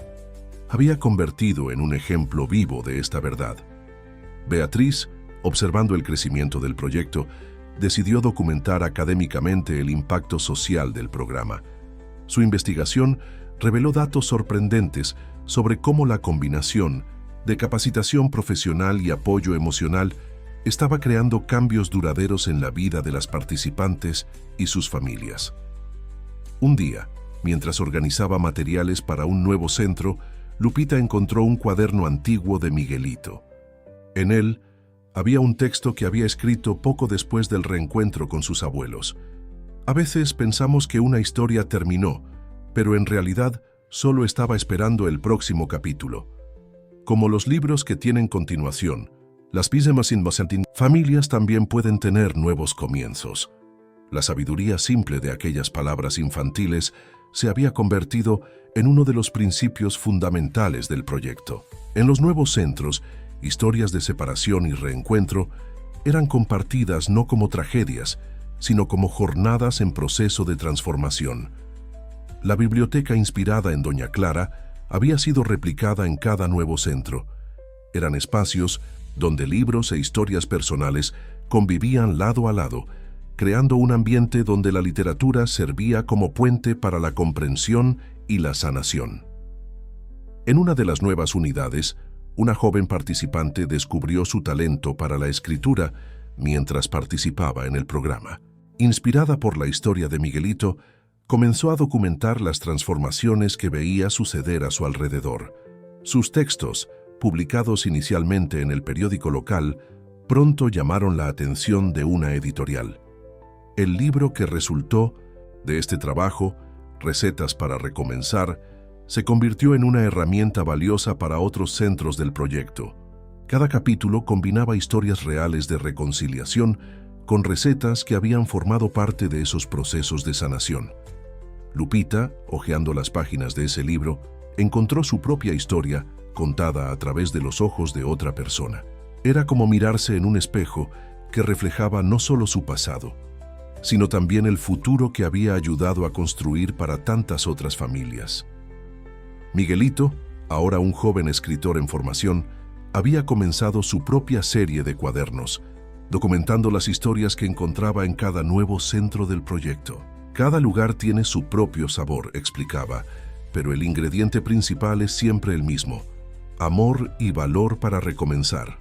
había convertido en un ejemplo vivo de esta verdad. Beatriz, observando el crecimiento del proyecto, decidió documentar académicamente el impacto social del programa. Su investigación reveló datos sorprendentes sobre cómo la combinación de capacitación profesional y apoyo emocional estaba creando cambios duraderos en la vida de las participantes y sus familias. Un día, mientras organizaba materiales para un nuevo centro, Lupita encontró un cuaderno antiguo de Miguelito. En él había un texto que había escrito poco después del reencuentro con sus abuelos. A veces pensamos que una historia terminó, pero en realidad solo estaba esperando el próximo capítulo. Como los libros que tienen continuación, las familias también pueden tener nuevos comienzos. La sabiduría simple de aquellas palabras infantiles se había convertido en uno de los principios fundamentales del proyecto. En los nuevos centros, historias de separación y reencuentro eran compartidas no como tragedias, sino como jornadas en proceso de transformación. La biblioteca inspirada en Doña Clara había sido replicada en cada nuevo centro. Eran espacios donde libros e historias personales convivían lado a lado, creando un ambiente donde la literatura servía como puente para la comprensión y la sanación. En una de las nuevas unidades, una joven participante descubrió su talento para la escritura mientras participaba en el programa. Inspirada por la historia de Miguelito, comenzó a documentar las transformaciones que veía suceder a su alrededor. Sus textos, publicados inicialmente en el periódico local, pronto llamaron la atención de una editorial. El libro que resultó de este trabajo, Recetas para Recomenzar, se convirtió en una herramienta valiosa para otros centros del proyecto. Cada capítulo combinaba historias reales de reconciliación con recetas que habían formado parte de esos procesos de sanación. Lupita, hojeando las páginas de ese libro, encontró su propia historia contada a través de los ojos de otra persona. Era como mirarse en un espejo que reflejaba no solo su pasado, sino también el futuro que había ayudado a construir para tantas otras familias. Miguelito, ahora un joven escritor en formación, había comenzado su propia serie de cuadernos, documentando las historias que encontraba en cada nuevo centro del proyecto. Cada lugar tiene su propio sabor, explicaba, pero el ingrediente principal es siempre el mismo: amor y valor para recomenzar.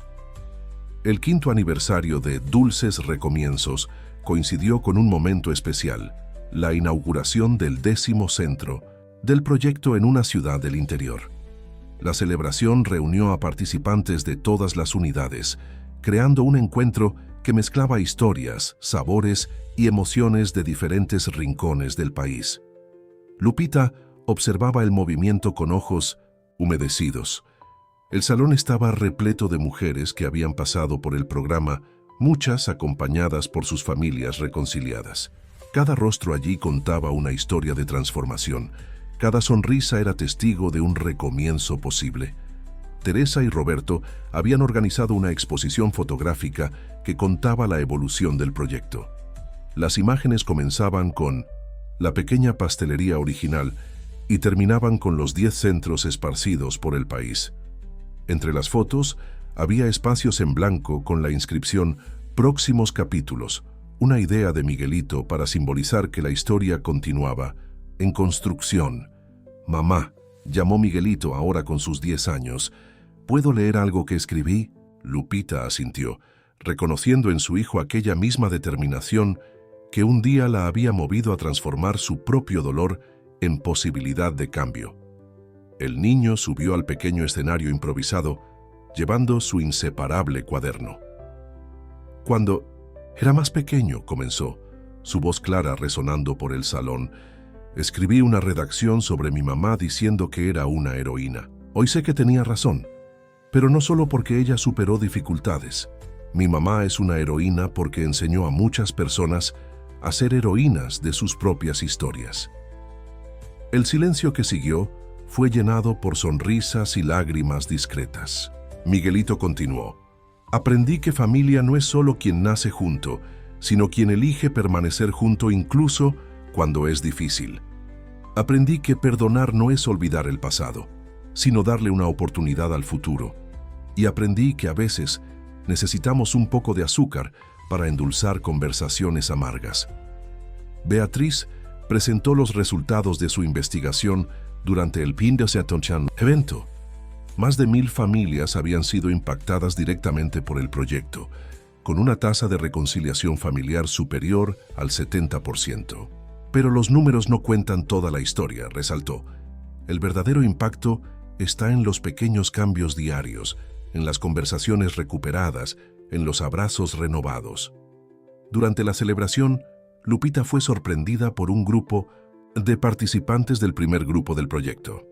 El 5º aniversario de Dulces Recomienzos coincidió con un momento especial: la inauguración del 10º centro del proyecto en una ciudad del interior. La celebración reunió a participantes de todas las unidades, creando un encuentro que mezclaba historias, sabores y emociones de diferentes rincones del país. Lupita observaba el movimiento con ojos humedecidos. El salón estaba repleto de mujeres que habían pasado por el programa, muchas acompañadas por sus familias reconciliadas. Cada rostro allí contaba una historia de transformación. Cada sonrisa era testigo de un recomienzo posible. Teresa y Roberto habían organizado una exposición fotográfica que contaba la evolución del proyecto. Las imágenes comenzaban con la pequeña pastelería original y terminaban con los 10 centros esparcidos por el país. Entre las fotos había espacios en blanco con la inscripción «Próximos capítulos», una idea de Miguelito para simbolizar que la historia continuaba, en construcción. Mamá, llamó Miguelito ahora con sus 10 años. ¿Puedo leer algo que escribí? Lupita asintió, reconociendo en su hijo aquella misma determinación que un día la había movido a transformar su propio dolor en posibilidad de cambio. El niño subió al pequeño escenario improvisado, llevando su inseparable cuaderno. Cuando era más pequeño, comenzó, su voz clara resonando por el salón, escribí una redacción sobre mi mamá diciendo que era una heroína. Hoy sé que tenía razón, pero no solo porque ella superó dificultades. Mi mamá es una heroína porque enseñó a muchas personas a ser heroínas de sus propias historias. El silencio que siguió fue llenado por sonrisas y lágrimas discretas. Miguelito continuó. Aprendí que familia no es solo quien nace junto, sino quien elige permanecer junto incluso cuando es difícil. Aprendí que perdonar no es olvidar el pasado, sino darle una oportunidad al futuro. Y aprendí que a veces necesitamos un poco de azúcar para endulzar conversaciones amargas. Beatriz presentó los resultados de su investigación durante el Fin de Semana evento. Más de 1000 familias habían sido impactadas directamente por el proyecto, con una tasa de reconciliación familiar superior al 70%. Pero los números no cuentan toda la historia, resaltó. El verdadero impacto está en los pequeños cambios diarios, en las conversaciones recuperadas, en los abrazos renovados. Durante la celebración, Lupita fue sorprendida por un grupo de participantes del primer grupo del proyecto.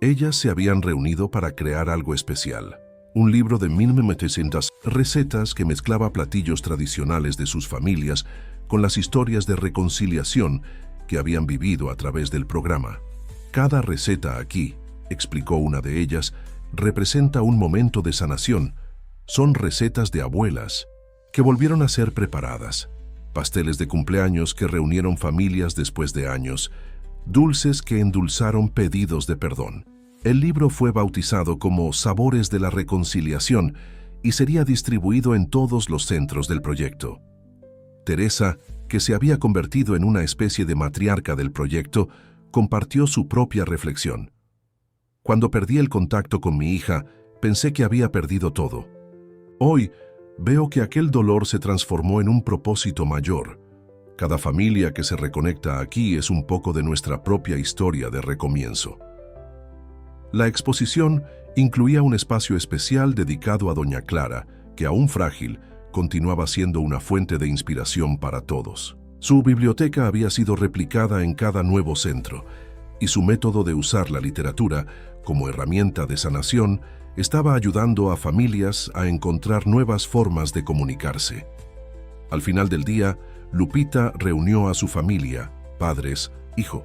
Ellas se habían reunido para crear algo especial, un libro de 1900 recetas que mezclaba platillos tradicionales de sus familias con las historias de reconciliación que habían vivido a través del programa. Cada receta aquí, explicó una de ellas, representa un momento de sanación. Son recetas de abuelas que volvieron a ser preparadas, pasteles de cumpleaños que reunieron familias después de años, dulces que endulzaron pedidos de perdón. El libro fue bautizado como Sabores de la Reconciliación y sería distribuido en todos los centros del proyecto. Teresa, que se había convertido en una especie de matriarca del proyecto, compartió su propia reflexión. Cuando perdí el contacto con mi hija, pensé que había perdido todo. Hoy, veo que aquel dolor se transformó en un propósito mayor. Cada familia que se reconecta aquí es un poco de nuestra propia historia de recomienzo. La exposición incluía un espacio especial dedicado a Doña Clara, que aún frágil, continuaba siendo una fuente de inspiración para todos. Su biblioteca había sido replicada en cada nuevo centro, y su método de usar la literatura como herramienta de sanación estaba ayudando a familias a encontrar nuevas formas de comunicarse. Al final del día, Lupita reunió a su familia, padres, hijo,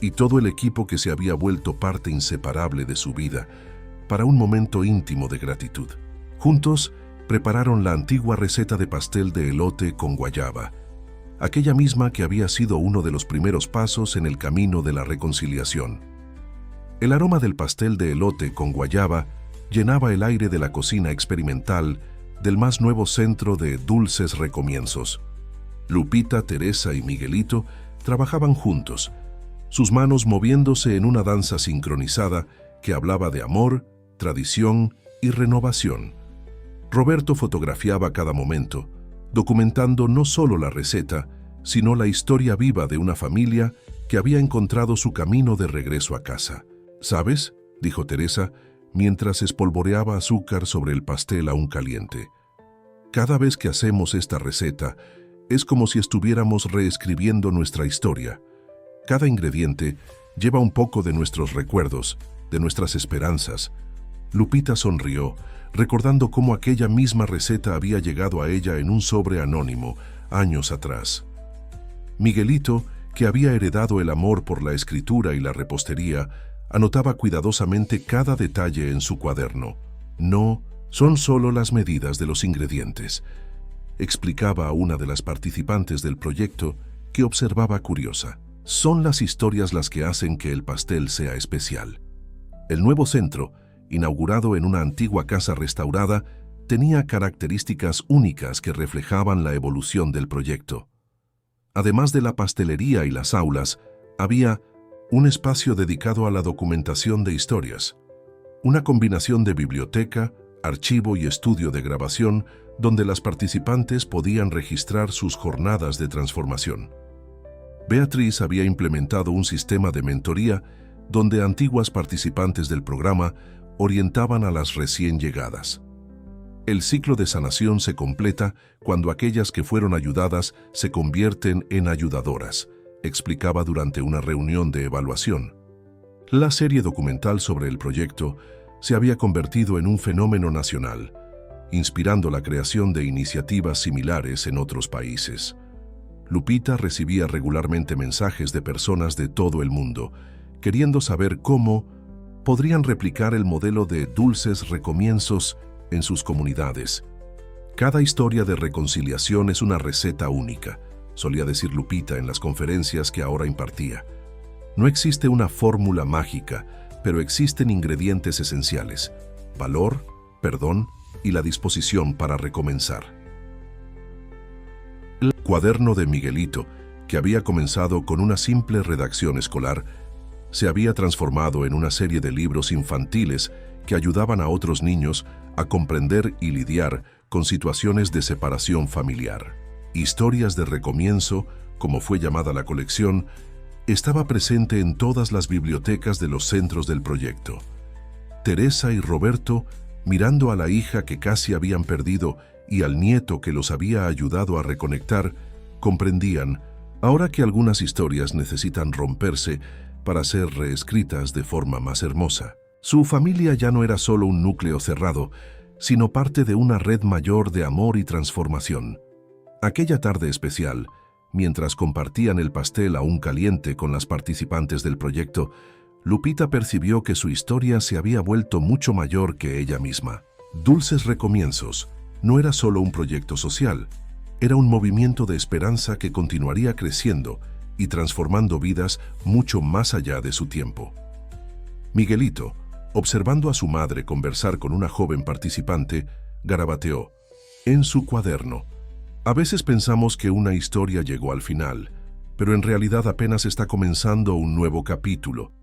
y todo el equipo que se había vuelto parte inseparable de su vida, para un momento íntimo de gratitud. Juntos, prepararon la antigua receta de pastel de elote con guayaba, aquella misma que había sido uno de los primeros pasos en el camino de la reconciliación. El aroma del pastel de elote con guayaba llenaba el aire de la cocina experimental del más nuevo centro de dulces recomienzos. Lupita, Teresa y Miguelito trabajaban juntos, sus manos moviéndose en una danza sincronizada que hablaba de amor, tradición y renovación. Roberto fotografiaba cada momento, documentando no solo la receta, sino la historia viva de una familia que había encontrado su camino de regreso a casa. ¿Sabes?, dijo Teresa, mientras espolvoreaba azúcar sobre el pastel aún caliente. Cada vez que hacemos esta receta, es como si estuviéramos reescribiendo nuestra historia. Cada ingrediente lleva un poco de nuestros recuerdos, de nuestras esperanzas. Lupita sonrió, recordando cómo aquella misma receta había llegado a ella en un sobre anónimo, años atrás. Miguelito, que había heredado el amor por la escritura y la repostería, anotaba cuidadosamente cada detalle en su cuaderno. No son solo las medidas de los ingredientes, explicaba a una de las participantes del proyecto que observaba curiosa. Son las historias las que hacen que el pastel sea especial. El nuevo centro, inaugurado en una antigua casa restaurada, tenía características únicas que reflejaban la evolución del proyecto. Además de la pastelería y las aulas, había un espacio dedicado a la documentación de historias, una combinación de biblioteca, archivo y estudio de grabación donde las participantes podían registrar sus jornadas de transformación. Beatriz había implementado un sistema de mentoría donde antiguas participantes del programa orientaban a las recién llegadas. El ciclo de sanación se completa cuando aquellas que fueron ayudadas se convierten en ayudadoras, explicaba durante una reunión de evaluación. La serie documental sobre el proyecto se había convertido en un fenómeno nacional, inspirando la creación de iniciativas similares en otros países. Lupita recibía regularmente mensajes de personas de todo el mundo, queriendo saber cómo podrían replicar el modelo de dulces recomienzos en sus comunidades. Cada historia de reconciliación es una receta única, solía decir Lupita en las conferencias que ahora impartía. No existe una fórmula mágica, pero existen ingredientes esenciales: valor, perdón y la disposición para recomenzar. El cuaderno de Miguelito, que había comenzado con una simple redacción escolar, se había transformado en una serie de libros infantiles que ayudaban a otros niños a comprender y lidiar con situaciones de separación familiar. Historias de recomienzo, como fue llamada la colección, estaba presente en todas las bibliotecas de los centros del proyecto. Teresa y Roberto, mirando a la hija que casi habían perdido y al nieto que los había ayudado a reconectar, comprendían, ahora que algunas historias necesitan romperse para ser reescritas de forma más hermosa. Su familia ya no era solo un núcleo cerrado, sino parte de una red mayor de amor y transformación. Aquella tarde especial, mientras compartían el pastel aún caliente con las participantes del proyecto, Lupita percibió que su historia se había vuelto mucho mayor que ella misma. Dulces Recomienzos no era solo un proyecto social, era un movimiento de esperanza que continuaría creciendo y transformando vidas mucho más allá de su tiempo. Miguelito, observando a su madre conversar con una joven participante, garabateó en su cuaderno: a veces pensamos que una historia llegó al final, pero en realidad apenas está comenzando un nuevo capítulo.